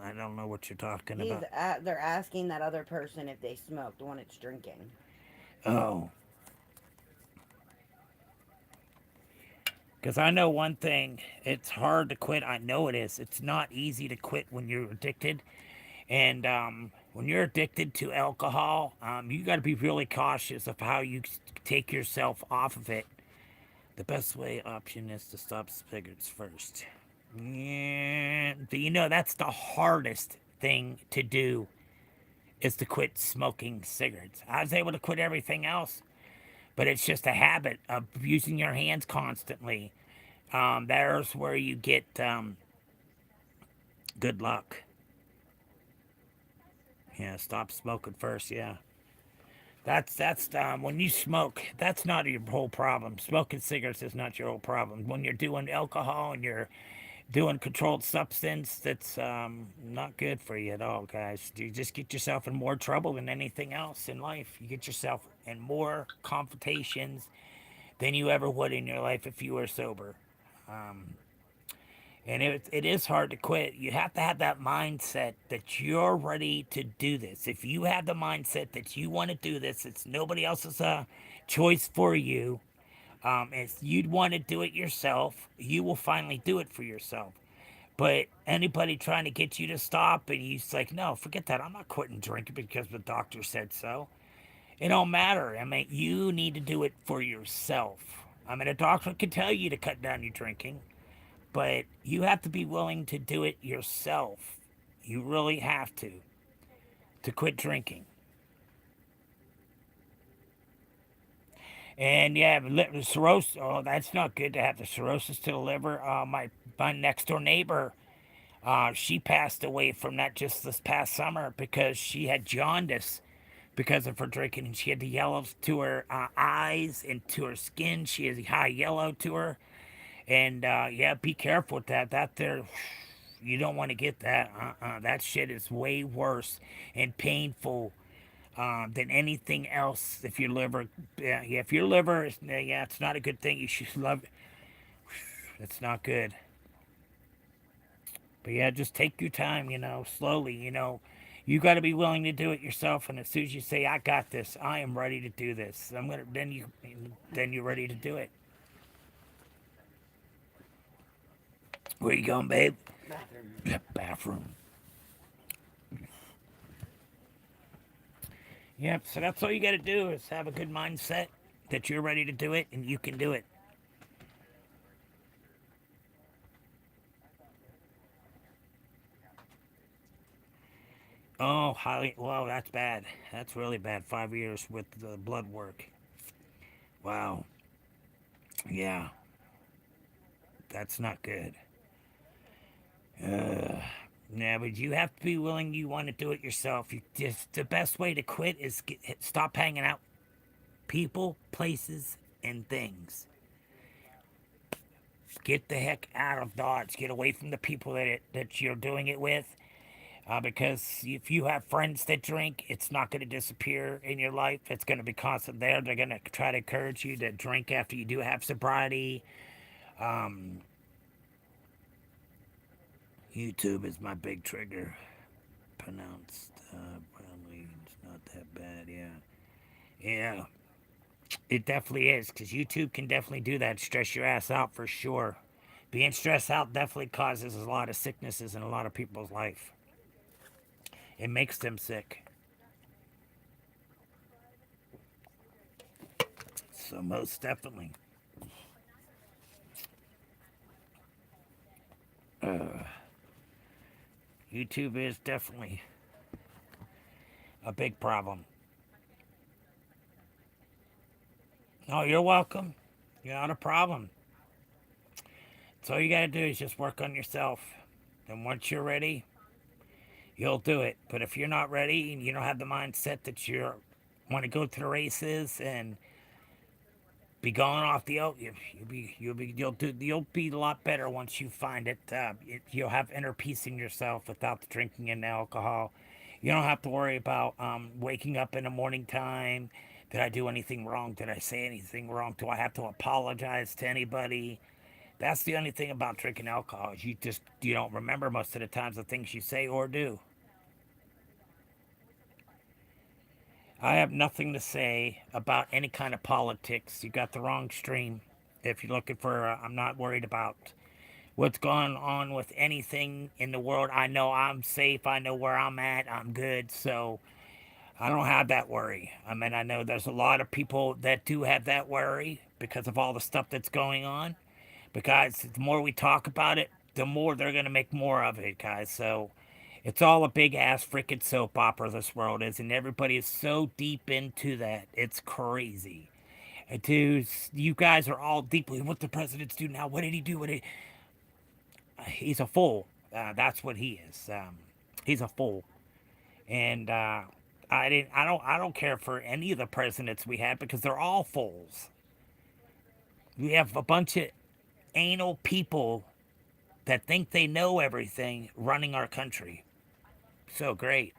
I don't know what you're talking about. They're asking that other person if they smoked when it's drinking. Oh. Because I know one thing, it's hard to quit. I know it is. It's not easy to quit when you're addicted. And when you're addicted to alcohol, you got to be really cautious of how you take yourself off of it. The best way option is to stop cigarettes first. Yeah, that's the hardest thing to do is to quit smoking cigarettes. I was able to quit everything else, but it's just a habit of using your hands constantly. There's where you get good luck. Yeah, stop smoking first. Yeah, that's when you smoke. That's not your whole problem. Smoking cigarettes is not your whole problem. When you're doing alcohol and you're doing controlled substance, that's not good for you at all, guys. You just get yourself in more trouble than anything else in life. You get yourself in more confrontations than you ever would in your life if you were sober. Um, and it is hard to quit. You have to have that mindset that you're ready to do this. If you have the mindset that you want to do this, it's nobody else's choice for you. If you'd want to do it yourself, you will finally do it for yourself. But anybody trying to get you to stop and you're like, no, forget that. I'm not quitting drinking because the doctor said so. It don't matter. I mean, you need to do it for yourself. I mean, a doctor can tell you to cut down your drinking, but you have to be willing to do it yourself. You really have to quit drinking. And yeah, cirrhosis. Oh, that's not good to have the cirrhosis to the liver. My next door neighbor, she passed away from that just this past summer because she had jaundice because of her drinking, and she had the yellows to her eyes and to her skin. She has high yellow to her, and yeah, be careful with that. That there, you don't want to get that. That shit is way worse and painful than anything else. If your liver, if your liver, yeah, it's not a good thing. You should love. It's not good. But yeah, just take your time, slowly, You got to be willing to do it yourself, and as soon as you say, "I got this. I am ready to do this," then you're ready to do it. Where you going, babe? Bathroom. Bathroom. Yep. So that's all you got to do is have a good mindset that you're ready to do it, and you can do it. Oh, highly. Wow, that's bad. That's really bad. 5 years with the blood work. Wow. Yeah, that's not good. Yeah, but you have to be willing. You want to do it yourself. The best way to quit is stop hanging out people, places, and things. Get the heck out of Dodge. Get away from the people that you're doing it with. Because if you have friends that drink, it's not going to disappear in your life. It's going to be constant there. They're going to try to encourage you to drink after you do have sobriety. Um, YouTube is my big trigger. Pronounced brownly. It's not that bad, yeah. Yeah, it definitely is, because YouTube can definitely do that. Stress your ass out for sure. Being stressed out definitely causes a lot of sicknesses in a lot of people's life. It makes them sick. So most definitely. YouTube is definitely a big problem. Oh, you're welcome. Not a problem. So all you got to do is just work on yourself. And once you're ready, you'll do it. But if you're not ready and you don't have the mindset that you want to go to the races and be going off the oak, you'll be a lot better once you find it. You'll have inner peace in yourself without the drinking and the alcohol. You don't have to worry about waking up in the morning time. Did I do anything wrong? Did I say anything wrong? Do I have to apologize to anybody? That's the only thing about drinking alcohol is you don't remember most of the times the things you say or do. I have nothing to say about any kind of politics. You got the wrong stream. If you're looking for, I'm not worried about what's going on with anything in the world. I know I'm safe. I know where I'm at. I'm good. So I don't have that worry. I mean, I know there's a lot of people that do have that worry because of all the stuff that's going on. Because the more we talk about it, the more they're going to make more of it, guys. So it's all a big ass freaking soap opera, this world is. And everybody is so deep into that. It's crazy. Dude, you guys are all deeply, what the president's do now? What did he do? He's a fool. That's what he is. He's a fool. And I don't care for any of the presidents we had because they're all fools. We have a bunch of anal people that think they know everything running our country. So great.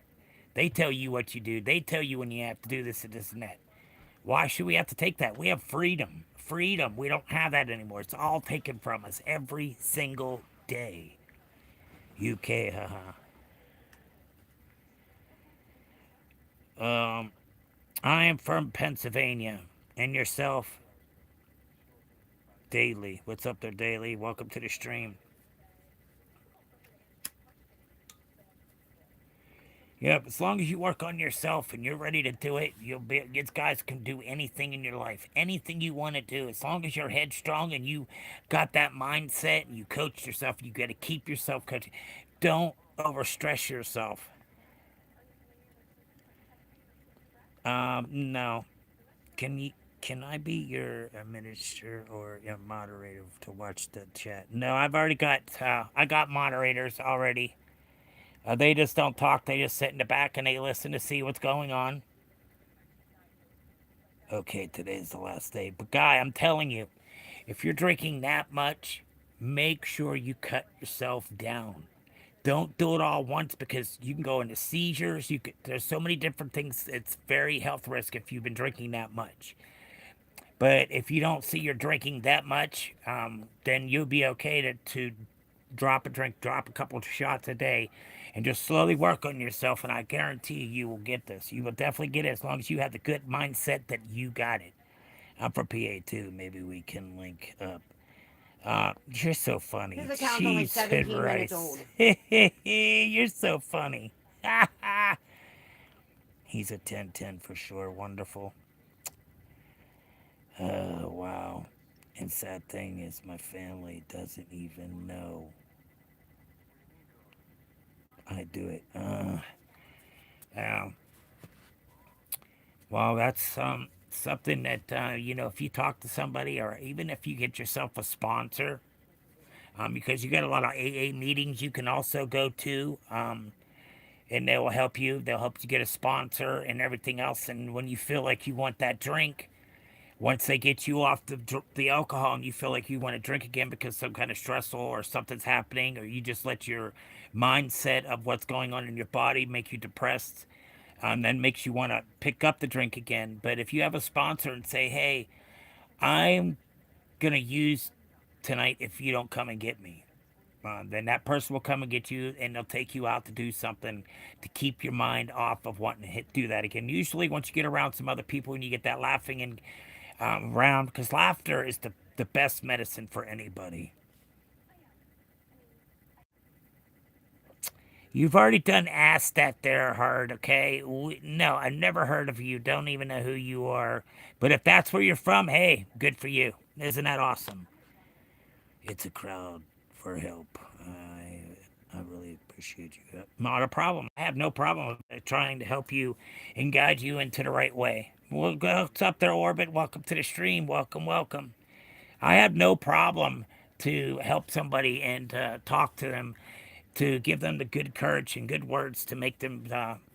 They tell you what you do. They tell you when you have to do this and this and that. Why should we have to take that? We have freedom. Freedom. We don't have that anymore. It's all taken from us every single day. UK, haha. Um, I am from Pennsylvania. And yourself, Daily. What's up there, Daily? Welcome to the stream. Yep, as long as you work on yourself and you're ready to do it, you'll be. These guys can do anything in your life, anything you want to do. As long as you're headstrong and you got that mindset and you coach yourself, you got to keep yourself coaching. Don't overstress yourself. No. Can you? Can I be your administrator or your moderator to watch the chat? No, I've already got. I got moderators already. They just don't talk. They just sit in the back and they listen to see what's going on. Okay, today's the last day. But, guy, I'm telling you, if you're drinking that much, make sure you cut yourself down. Don't do it all once because you can go into seizures. There's so many different things. It's very health risk if you've been drinking that much. But if you don't see you're drinking that much, then you'll be okay to drop a drink, drop a couple of shots a day, and just slowly work on yourself. And I guarantee you will get this. You will definitely get it as long as you have the good mindset that you got it. I'm from PA too. Maybe we can link up. You're so funny. His account's only Cheese 17 minutes rice. old. You're so funny. He's a 10-10 for sure. Wonderful. Oh, wow. And sad thing is my family doesn't even know I do it. Yeah. Well, that's something that, if you talk to somebody or even if you get yourself a sponsor, because you got a lot of AA meetings you can also go to, and they will help you. They'll help you get a sponsor and everything else. And when you feel like you want that drink, once they get you off the alcohol and you feel like you want to drink again because some kind of stressful or something's happening, or you just let your mindset of what's going on in your body make you depressed, then makes you want to pick up the drink again. But if you have a sponsor and say, hey, I'm going to use tonight if you don't come and get me, then that person will come and get you and they'll take you out to do something to keep your mind off of wanting to do that again. Usually once you get around some other people and you get that laughing and around, because laughter is the best medicine for anybody. You've already done asked that there hard, okay? No, I've never heard of you. Don't even know who you are. But if that's where you're from, hey, good for you. Isn't that awesome? It's a crowd for help. I really appreciate you. Not a problem. I have no problem with trying to help you and guide you into the right way. Well, what's up there, Orbit? Welcome to the stream. Welcome, welcome. I have no problem to help somebody and talk to them, to give them the good courage and good words to make them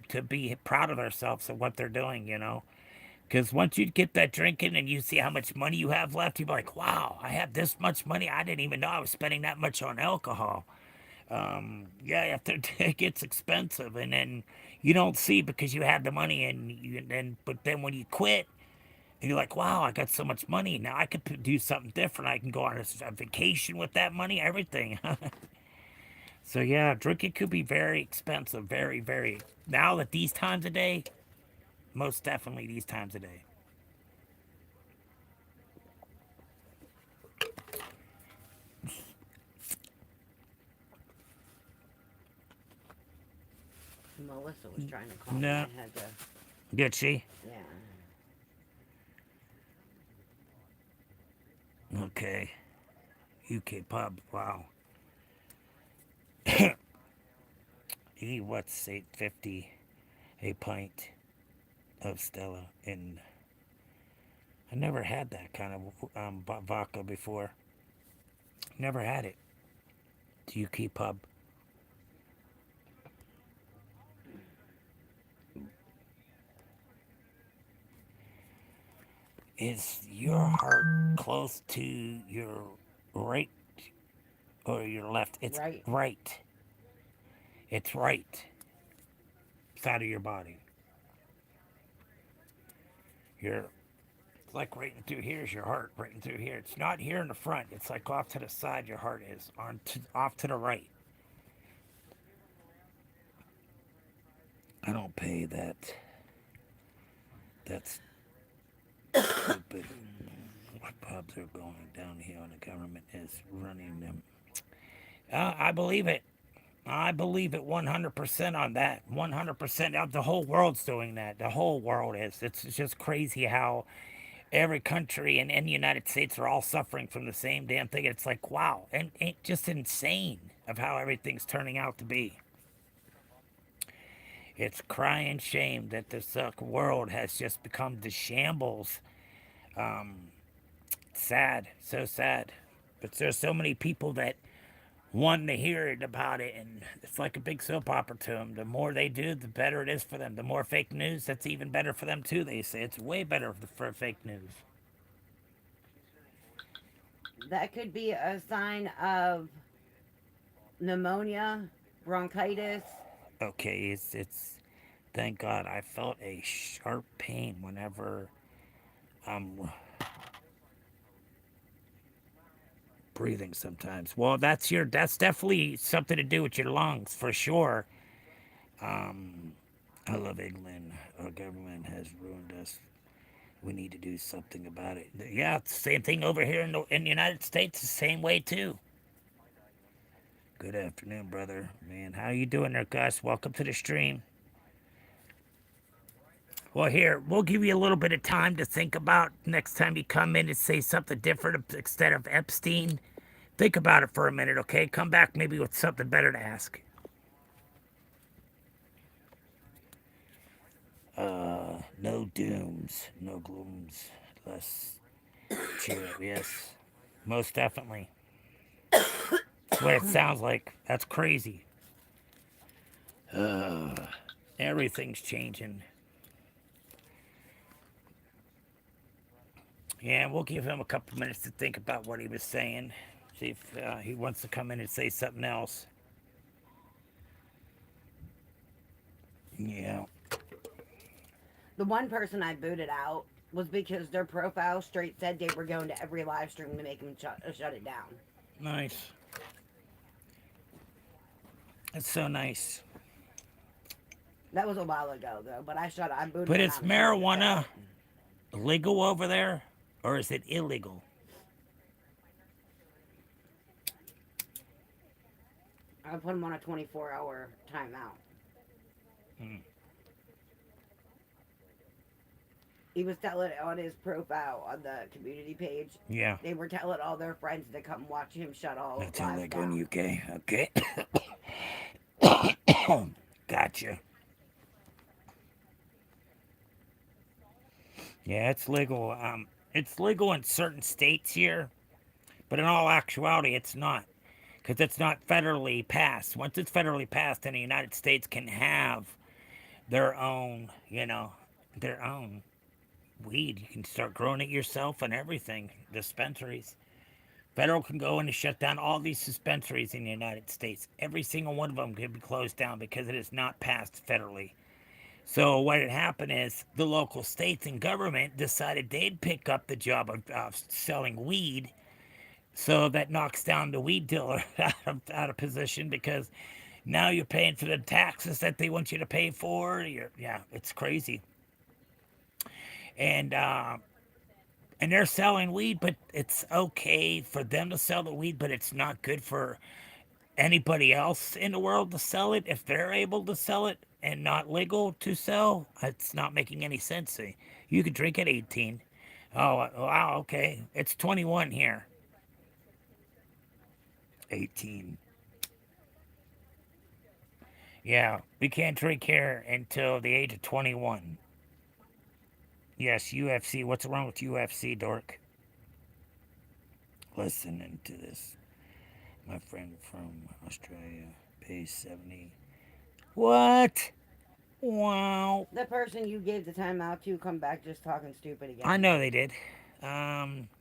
to be proud of themselves of what they're doing, you know. Because once you get that drinking and you see how much money you have left, you're like, wow, I have this much money. I didn't even know I was spending that much on alcohol. Yeah, after it gets expensive, and then you don't see because you had the money, but then when you quit, and you're like, wow, I got so much money. Now I could do something different. I can go on a vacation with that money, everything. So yeah, drinking could be very expensive, very, very. Now that these times of day, most definitely these times of day. Melissa was trying to call me. No, I had to. did she? Yeah. Okay. UK pub. Wow. What's 850 a pint of Stella, and I never had that kind of vodka before. Never had it. It's UK pub. Is your heart close to your right or your left? It's Right. right. It's right side of your body. Your It's like right through here is your heart, right through here. It's not here in the front. It's like off to the side. Your heart is off to the right. I don't pay that. That's stupid. What pubs are going downhill, and the government is running them. I believe it. I believe it 100% on that. 100%. The whole world's doing that. The whole world is. It's just crazy how every country and the United States are all suffering from the same damn thing. It's like, wow. And it's just insane of how everything's turning out to be. It's crying shame that this world has just become the shambles. Um, Sad. So sad. But there's so many people that want to hear it about it, and it's like a big soap opera to them. The more they do, the better it is for them. The more fake news, that's even better for them too. They say it's way better for fake news. That could be a sign of pneumonia, bronchitis. Okay, it's. Thank God, I felt a sharp pain whenever I'm breathing. Sometimes, well, that's definitely something to do with your lungs for sure. Um, I love England. Our government has ruined us. We need to do something about it. Yeah, it's the same thing over here in the United States. The same way too. Good afternoon, brother. Man, how you doing there, Gus? Welcome to the stream. Well, here, we'll give you a little bit of time to think about next time you come in and say something different instead of Epstein. Think about it for a minute, okay? Come back maybe with something better to ask. No dooms, no glooms, less cheer up, yes. Most definitely. That's what it sounds like. That's crazy. Everything's changing. Yeah, we'll give him a couple minutes to think about what he was saying. See if he wants to come in and say something else. Yeah. The one person I booted out was because their profile straight said they were going to every live stream to make them shut it down. Nice. That's so nice. That was a while ago though, but I booted But them it's out. marijuana legal over there, or is it illegal? I put him on a 24-hour timeout. He was telling on his profile on the community page. Yeah. They were telling all their friends to come watch him shut all That's lives illegal down. in UK. Okay. Gotcha. Yeah, it's legal. It's legal in certain states here. But in all actuality, it's not, because it's not federally passed. Once it's federally passed, then the United States can have their own, their own weed. You can start growing it yourself and everything. Dispensaries. Federal can go in and shut down all these dispensaries in the United States. Every single one of them could be closed down because it is not passed federally. So what had happened is the local states and government decided they'd pick up the job of selling weed. So that knocks down the weed dealer out of position, because now you're paying for the taxes that they want you to pay for. Yeah, it's crazy. And and they're selling weed, but it's okay for them to sell the weed, but it's not good for anybody else in the world to sell it if they're able to sell it and not legal to sell. It's not making any sense. You could drink at 18. Oh, wow, okay. It's 21 here. 18. Yeah, we can't drink here until the age of 21. Yes, UFC. What's wrong with UFC, dork? Listening to this. My friend from Australia pays 70. What? Wow. The person you gave the time out to come back just talking stupid again. I know they did.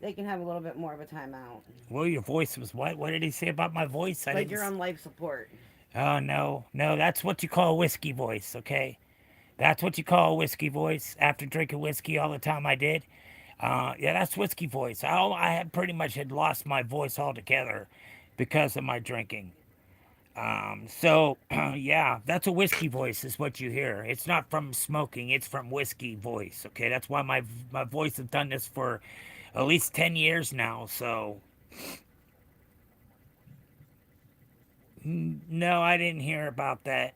They can have a little bit more of a timeout. Well, your voice was what? What did he say about my voice? Like you're on life support. Oh, no. No, that's what you call a whiskey voice, okay? That's what you call a whiskey voice. After drinking whiskey all the time I did. Yeah, that's whiskey voice. I had pretty much had lost my voice altogether because of my drinking. So, yeah, that's a whiskey voice is what you hear. It's not from smoking. It's from whiskey voice, okay? That's why my voice has done this for at least 10 years now, so... No, I didn't hear about that.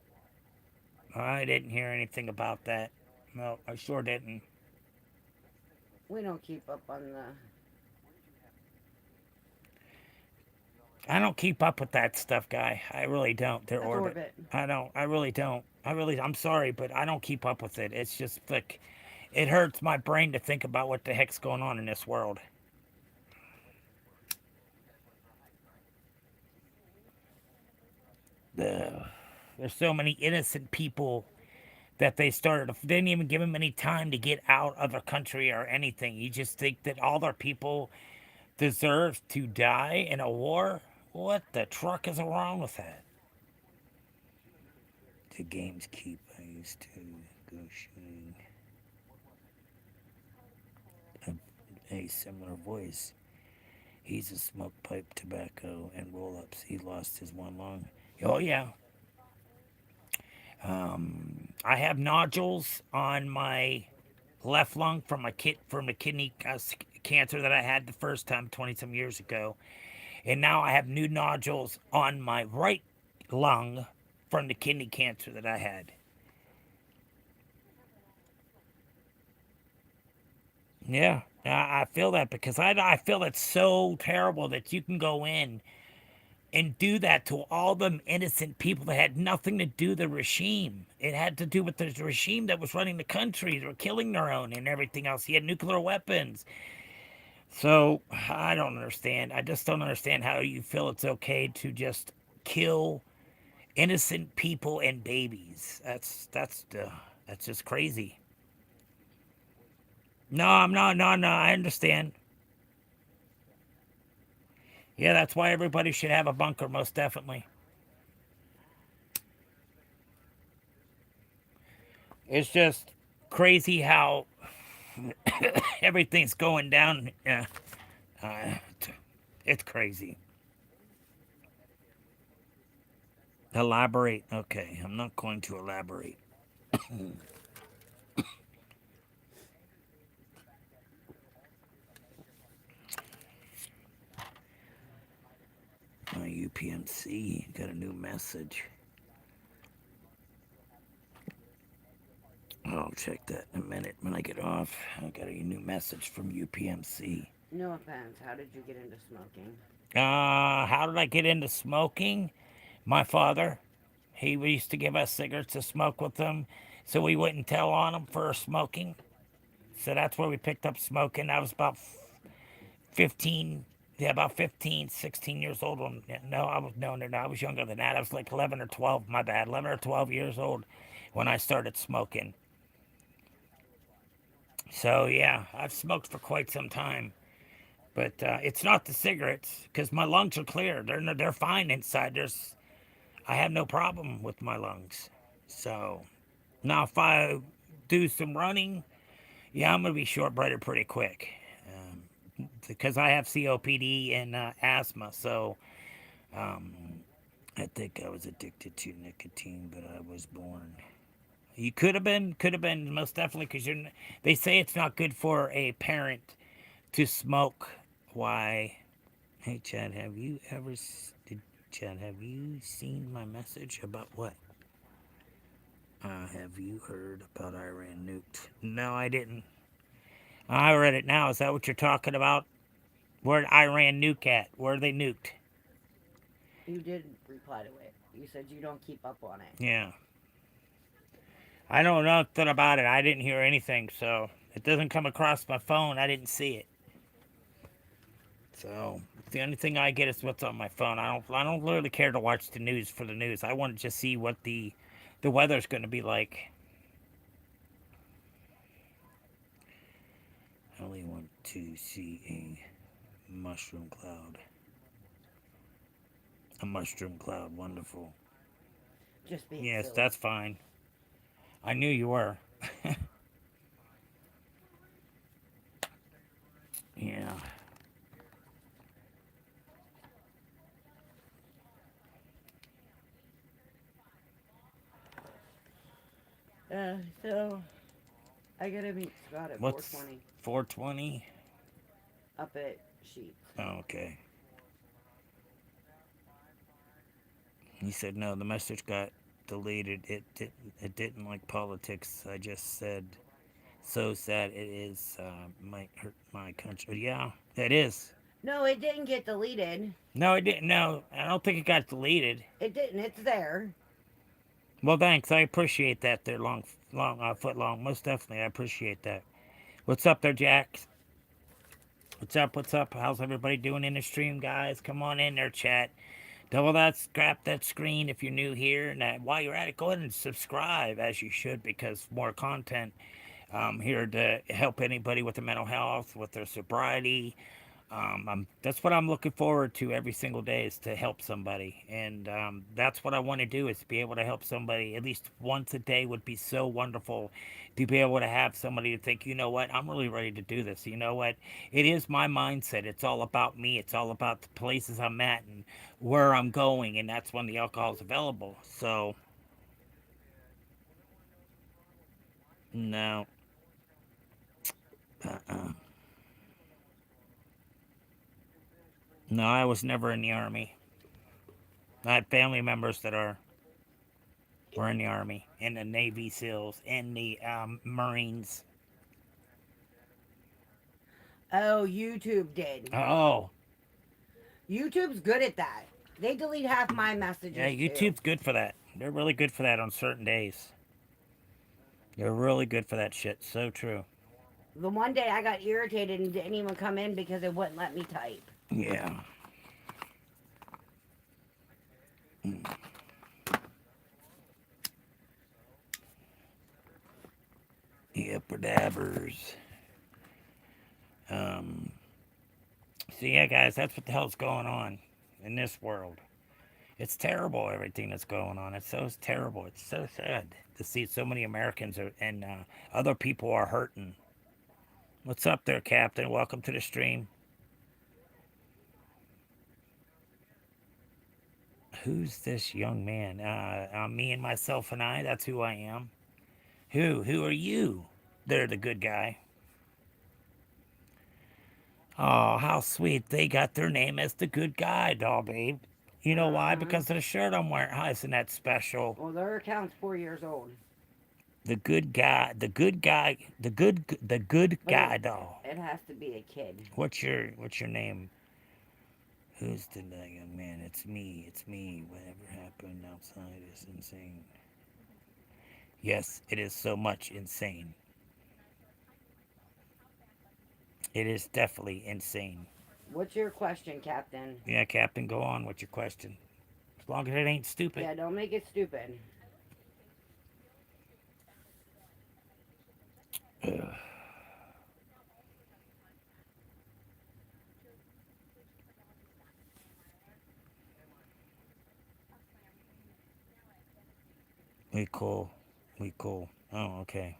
I didn't hear anything about that. No, I sure didn't. We don't keep up on the... I don't keep up with that stuff, guy. I really don't. Their orbit. I don't. I really don't. I'm sorry, but I don't keep up with it. It's just like, it hurts my brain to think about what the heck's going on in this world. There's so many innocent people that they didn't even give them any time to get out of the country or anything. You just think that all their people deserve to die in a war? What the truck is wrong with that? The games keep. I used to go shooting. A similar voice. He's a smoke pipe, tobacco, and roll-ups. He lost his one lung. Oh, yeah. I have nodules on my left lung from the kidney cancer that I had the first time 20-some years ago. And now I have new nodules on my right lung from the kidney cancer that I had. Yeah, I feel that, because I feel it's so terrible that you can go in and do that to all them innocent people that had nothing to do with the regime. It had to do with the regime that was running the country. They were killing their own and everything else. He had nuclear weapons. So, I don't understand. I just don't understand how you feel it's okay to just kill innocent people and babies. That's just crazy. No, I'm not. No, I understand. Yeah, that's why everybody should have a bunker, most definitely. It's just crazy how everything's going down. It's crazy. Elaborate. Okay, I'm not going to elaborate. My UPMC got a new message. I'll check that in a minute when I get off. I got a new message from UPMC. No offense. How did you get into smoking? How did I get into smoking? My father. He used to give us cigarettes to smoke with him, so we wouldn't tell on him for smoking. So that's where we picked up smoking. I was about 15 Yeah, about 15, 16 years old. No, I was younger than that. I was like 11 or 12. My bad, 11 or 12 years old when I started smoking. So yeah, I've smoked for quite some time, but it's not the cigarettes because my lungs are clear. They're fine inside. I have no problem with my lungs. So now if I do some running, yeah, I'm gonna be short-breaded pretty quick because I have COPD and asthma. So I think I was addicted to nicotine, but I was born. You could have been most definitely because you're. They say it's not good for a parent to smoke. Why? Hey, Chad, Chad, have you seen my message about what? Have you heard about Iran nuked? No, I didn't. I read it now. Is that what you're talking about? Where'd Iran nuke at? Where are they nuked? You did reply to it. You said you don't keep up on it. Yeah. I don't know nothing about it. I didn't hear anything, so it doesn't come across my phone. I didn't see it. So the only thing I get is what's on my phone. I don't really care to watch the news for the news. I want to just see what the weather's going to be like. I only want to see a mushroom cloud. A mushroom cloud, wonderful. Just being Yes, silly. that's fine. I knew you were. Yeah. So I gotta meet Scott at What's 4:20 420? up at Sheets. Oh, okay. He said no. The message got deleted. It didn't like politics. I just said so sad. It is might hurt my country. Yeah, it is. No, it didn't get deleted. No, it didn't. No, I don't think it got deleted. It didn't. It's there. Well, thanks. I appreciate that. There, foot long. Most definitely, I appreciate that. What's up there, Jack? What's up? What's up? How's everybody doing in the stream, guys? Come on in there, chat. Double that, scrap that screen if you're new here. And while you're at it, go ahead and subscribe as you should because more content here to help anybody with their mental health, with their sobriety. That's what I'm looking forward to every single day is to help somebody. And that's what I want to do is be able to help somebody at least once a day would be so wonderful to be able to have somebody to think, you know what, I'm really ready to do this. You know what? It is my mindset. It's all about me. It's all about the places I'm at and where I'm going. And that's when the alcohol is available. So, no. Uh-uh. No, I was never in the Army. I had family members that were in the Army, in the Navy SEALs, in the Marines. Oh, YouTube did. Oh, YouTube's good at that. They delete half my messages yeah, too. YouTube's good for that. They're really good for that on certain days. They're really good for that shit. So true. The one day I got irritated and didn't even come in because it wouldn't let me type. Yeah. Yipper dabbers. So yeah, guys, that's what the hell's going on in this world. It's terrible, everything that's going on. It's so terrible. It's so sad to see so many Americans and other people are hurting. What's up there, Captain? Welcome to the stream. Who's this young man? Me and myself and I. That's who I am. Who are you? They're the good guy. Oh, how sweet. They got their name as the good guy, doll babe. You know why? Because of the shirt I'm wearing. Oh, isn't that special? Well, their account's 4 years old. The good guy, the good guy doll. It has to be a kid. What's your name? Who's the young man? It's me. Whatever happened outside is insane. Yes, it is so much insane. It is definitely insane. What's your question, Captain? Yeah, Captain, go on with your question. As long as it ain't stupid. Yeah, don't make it stupid. Ugh. We cool. We cool. Oh, okay.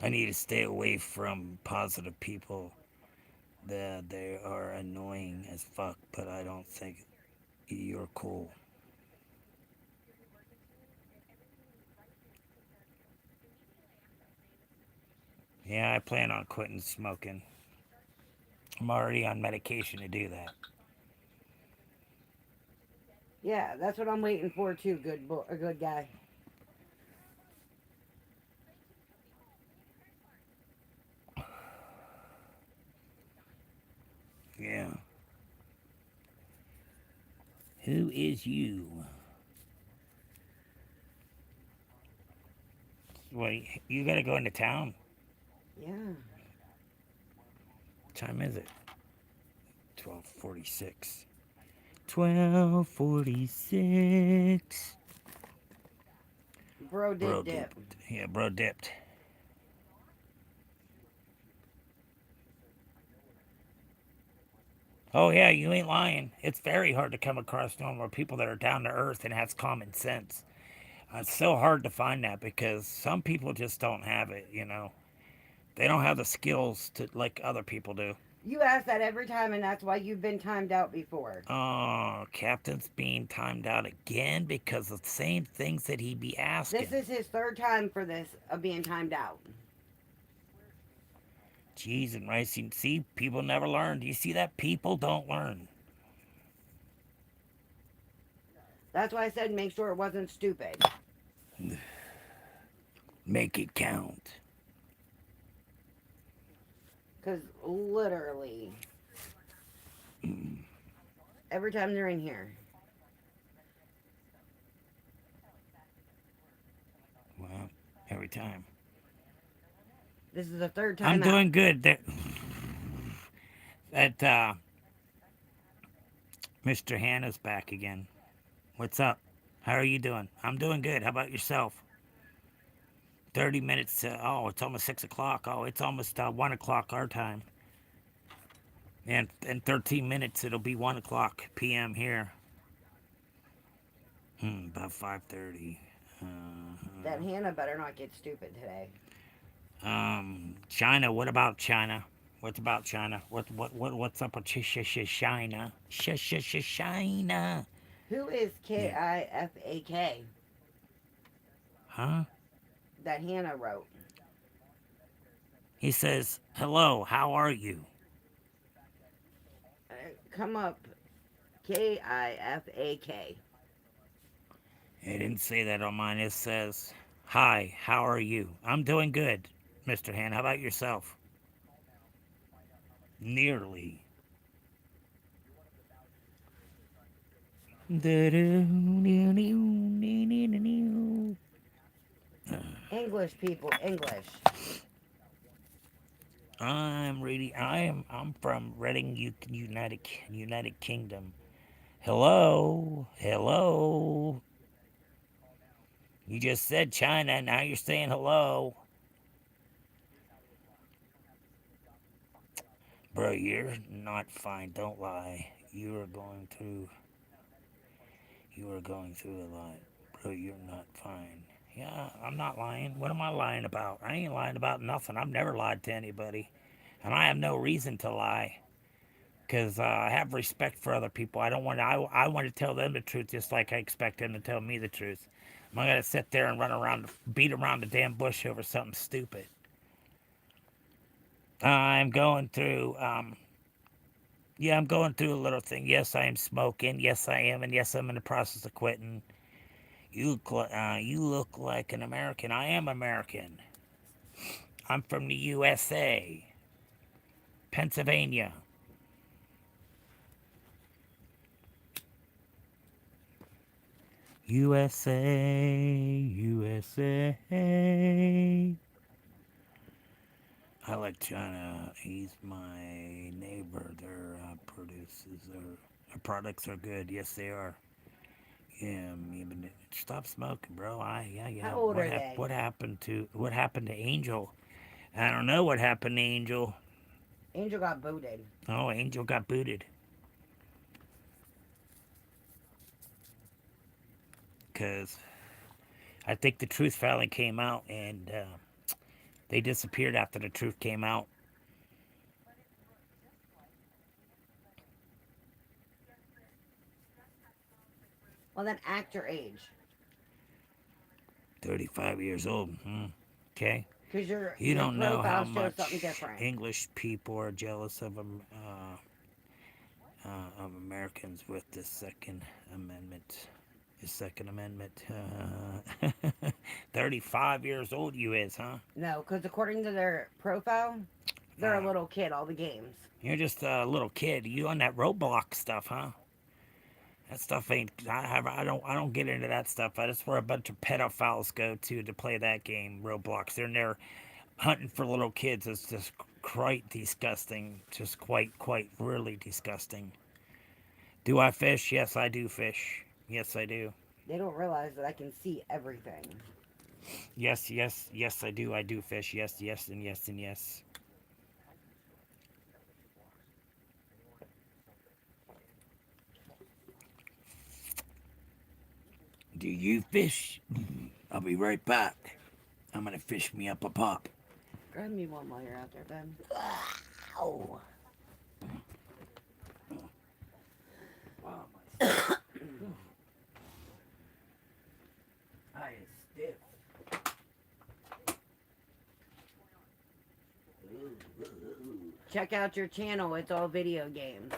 I need to stay away from positive people. They are annoying as fuck, but I don't think you're cool. Yeah, I plan on quitting smoking. I'm already on medication to do that. Yeah, that's what I'm waiting for too. A good guy. Yeah. Who is you? Wait, you gotta go into town. Yeah. What time is it? 12:46. 12:46. Bro Bro did dip. dipped. Yeah, bro dipped. Oh yeah, you ain't lying. It's very hard to come across normal people that are down to earth and has common sense. It's so hard to find that because some people just don't have it, you know. They don't have the skills to like other people do. You ask that every time, and that's why you've been timed out before. Oh, Captain's being timed out again because of the same things that he be asking. This is his third time for this of being timed out. Cheese and rice. You see, people never learn. Do you see that? People don't learn. That's why I said make sure it wasn't stupid. Make it count. Because literally, every time they're in here. Well, every time. This is the third time I'm out. doing good. That Mr. Hannah's back again. What's up? How are you doing? I'm doing good. How about yourself? 30 minutes. Oh, it's almost 6 o'clock. Oh, it's almost 1 o'clock our time. And in 13 minutes, it'll be 1 o'clock p.m. here. About 5:30. That Hannah better not get stupid today. China. What about China? What's about China? What's up with China? China. Who is Yeah. Kifak? Huh? That Hannah wrote. He says, "Hello, how are you?" Come up. Kifak. It didn't say that on mine. It says, "Hi, how are you?" I'm doing good, Mr. Han. How about yourself? Nearly. English people, English. I'm from Reading, United Kingdom. Hello, hello. You just said China, now you're saying hello. Bro, you're not fine. Don't lie. You are going through a lot. Bro, you're not fine. Yeah, I'm not lying. What am I lying about? I ain't lying about nothing. I've never lied to anybody. And I have no reason to lie. Because I have respect for other people. I want to tell them the truth just like I expect them to tell me the truth. I'm not going to sit there and beat around the damn bush over something stupid. I'm going through, yeah, I'm going through a little thing. Yes, I am smoking. Yes, I am. And yes, I'm in the process of quitting. You look like an American. I am American. I'm from the USA, Pennsylvania. USA, USA. I like China. He's my neighbor. Their products are good. Yes, they are. Yeah, stop smoking, bro. Yeah. How old are they? What happened to Angel? I don't know what happened to Angel. Angel got booted. Oh, Angel got booted. Because I think the truth finally came out, and they disappeared after the truth came out. Well, then act your age. 35 years old. Okay. Because You your don't know how profile shows something much different. English people are jealous of Americans with the Second Amendment. The Second Amendment. 35 years old you is, huh? No, because according to their profile, they're a little kid, all the games. You're just a little kid. You on that Roblox stuff, huh? That stuff ain't. I don't get into that stuff. That's where a bunch of pedophiles go to play that game, Roblox. They're in there hunting for little kids. It's just quite disgusting. Just quite really disgusting. Do I fish? Yes, I do fish. Yes, I do. They don't realize that I can see everything. Yes, I do. I do fish. Yes, and yes, and yes. Do you fish? I'll be right back. I'm gonna fish me up a pop. Grab me one while you're out there, Ben. Ow. Wow, I is stiff. Check out your channel. It's all video games.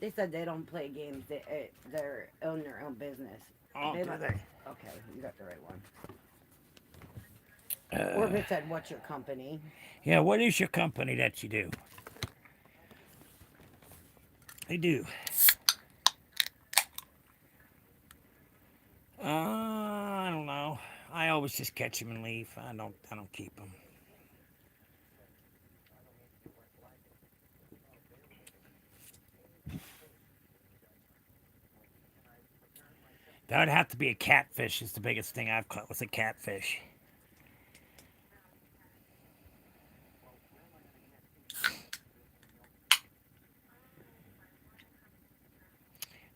They said they don't play games. They're own their own business. Oh, do they? Okay, you got the right one. Or if it said, what's your company? Yeah, what is your company that you do? They do. I don't know. I always just catch them and leave. I don't keep them. That would have to be a catfish. Is the biggest thing I've caught was a catfish.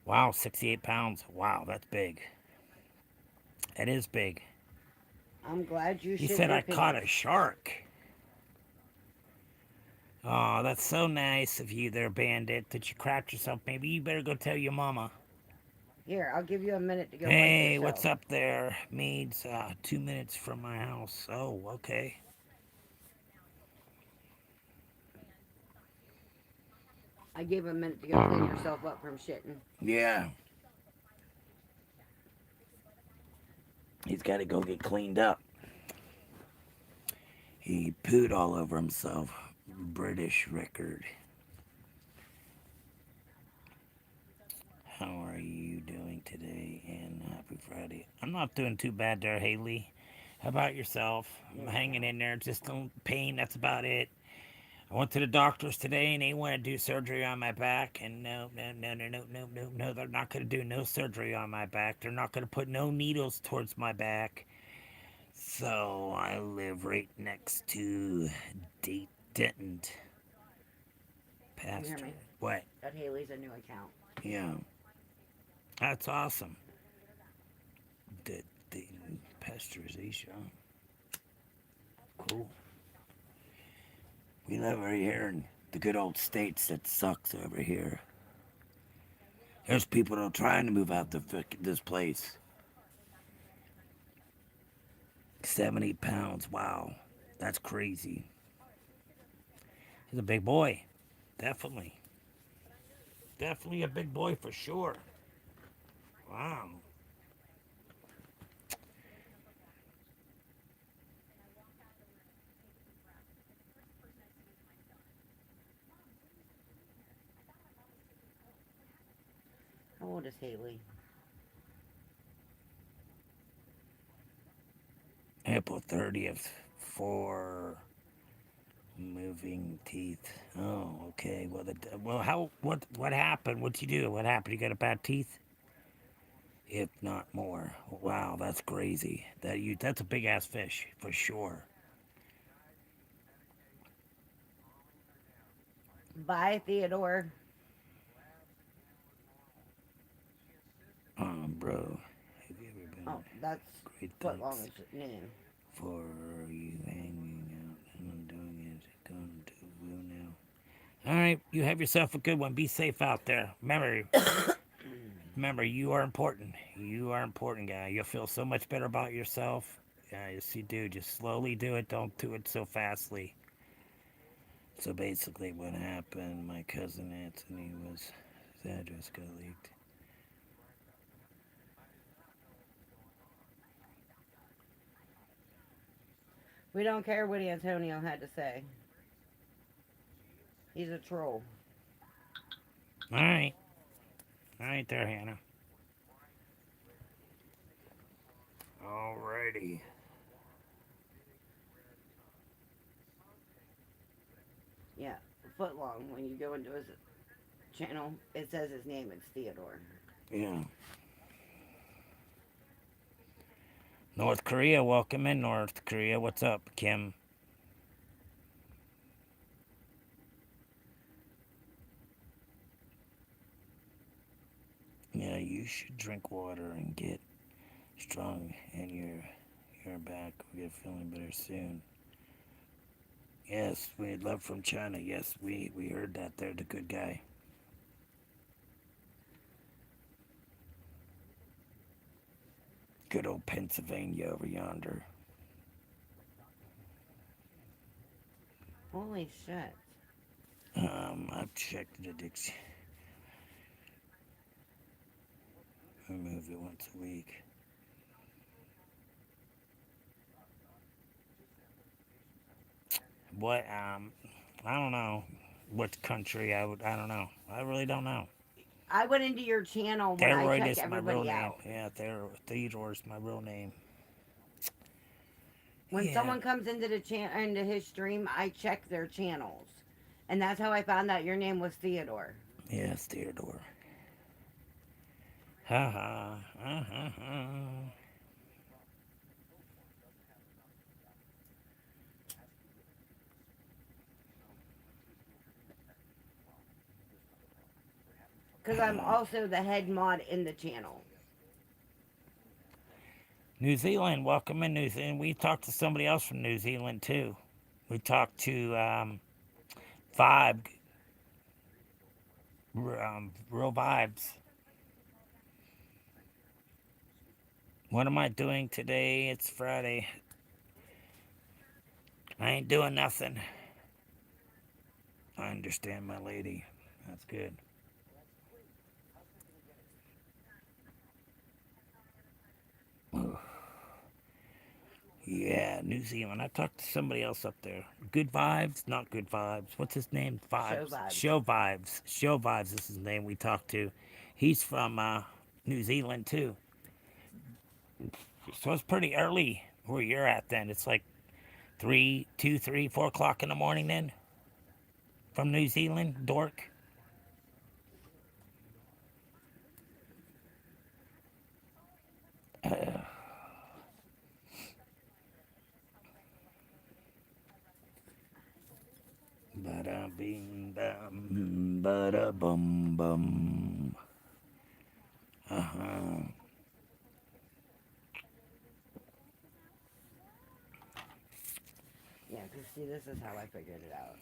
Wow, 68 pounds. Wow, that's big. That is big. I'm glad you He shit said your I caught a shark. Oh, that's so nice of you there, Bandit, that you crapped yourself. Maybe you better go tell your mama. Here, I'll give you a minute to go. Hey, what's up there? Meads, 2 minutes from my house. Oh, okay. I gave him a minute to go clean yourself up from shitting. Yeah. He's got to go get cleaned up. He pooed all over himself. British record. How are you doing today? And happy Friday. I'm not doing too bad there, Haley. How about yourself? I'm hanging in there. Just pain. That's about it. I went to the doctors today and they want to do surgery on my back. And no. They're not going to do no surgery on my back. They're not going to put no needles towards my back. So I live right next to Denton. Pastor. You hear me? What? That Haley's a new account. Yeah. That's awesome. The pasteurization. Cool. We live right here in the good old States. That sucks over here. There's people that are trying to move out this place. 70 pounds. Wow. That's crazy. He's a big boy. Definitely. Definitely a big boy for sure. Wow. How old is Haley? April 30th for moving teeth. Oh, okay. Well, what happened? What'd you do? What happened? You got a bad teeth? If not more. Wow, that's crazy. That's a big ass fish for sure. Bye, Theodore. Bro, have you ever been Oh, that's great thanks Footlong's name. for you hanging out and doing it? Going to will now. All right, you have yourself a good one. Be safe out there. Remember, you are important. You are important, guy. You'll feel so much better about yourself. Yeah, yes, you do. Just slowly do it. Don't do it so fastly. So basically, what happened? My cousin Anthony his address got leaked. We don't care what Antonio had to say. He's a troll. All right, there, Hannah. Alrighty. Yeah, Footlong. When you go into his channel, it says his name. It's Theodore. Yeah. North Korea, welcome in North Korea. What's up, Kim? Yeah, you should drink water and get strong, and you're back. We'll get feeling better soon. Yes, we love from China. Yes, we heard that. They're the good guy. Good old Pennsylvania over yonder. Holy shit. I've checked the addiction. Remove it once a week. What? I don't know what country I don't know. I really don't know. I went into your channel when I Steroid check is my real everybody name. out. Yeah, Theodore's my real name. When Yeah. someone comes into into his stream, I check their channels, and that's how I found out your name was Theodore. Yes, Theodore. Ha ha. Ha ha ha. Because I'm also the head mod in the channel. New Zealand, welcome in New Zealand. We talked to somebody else from New Zealand too. We talked to Vibe, Real Vibes. What am I doing today? It's Friday. I ain't doing nothing. I understand, my lady. That's good. Yeah, New Zealand. I talked to somebody else up there. Good vibes, not good vibes. What's his name? Show Vibes. vibes. Show vibes. Show vibes is his name we talked to. He's from New Zealand too. So it's pretty early where you're at then. It's like 4 o'clock in the morning then from New Zealand, dork. Bada bing bam, bada bum bum. Uh huh. Yeah, because see, this is how I figured it out.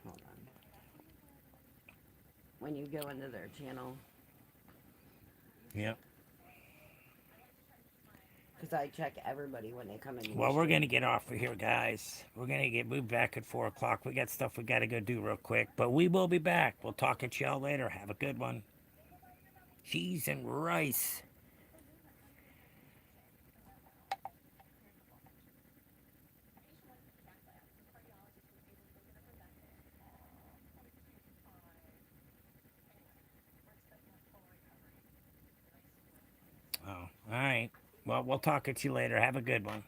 Hold on. When you go into their channel, Yep. Because I check everybody when they come in. Well, we're going to get off of here, guys. We're going to get moved back at 4 o'clock. We got stuff we got to go do real quick. But we will be back. We'll talk at y'all later. Have a good one. Cheese and rice. Oh, all right. Well, we'll talk at you later. Have a good one.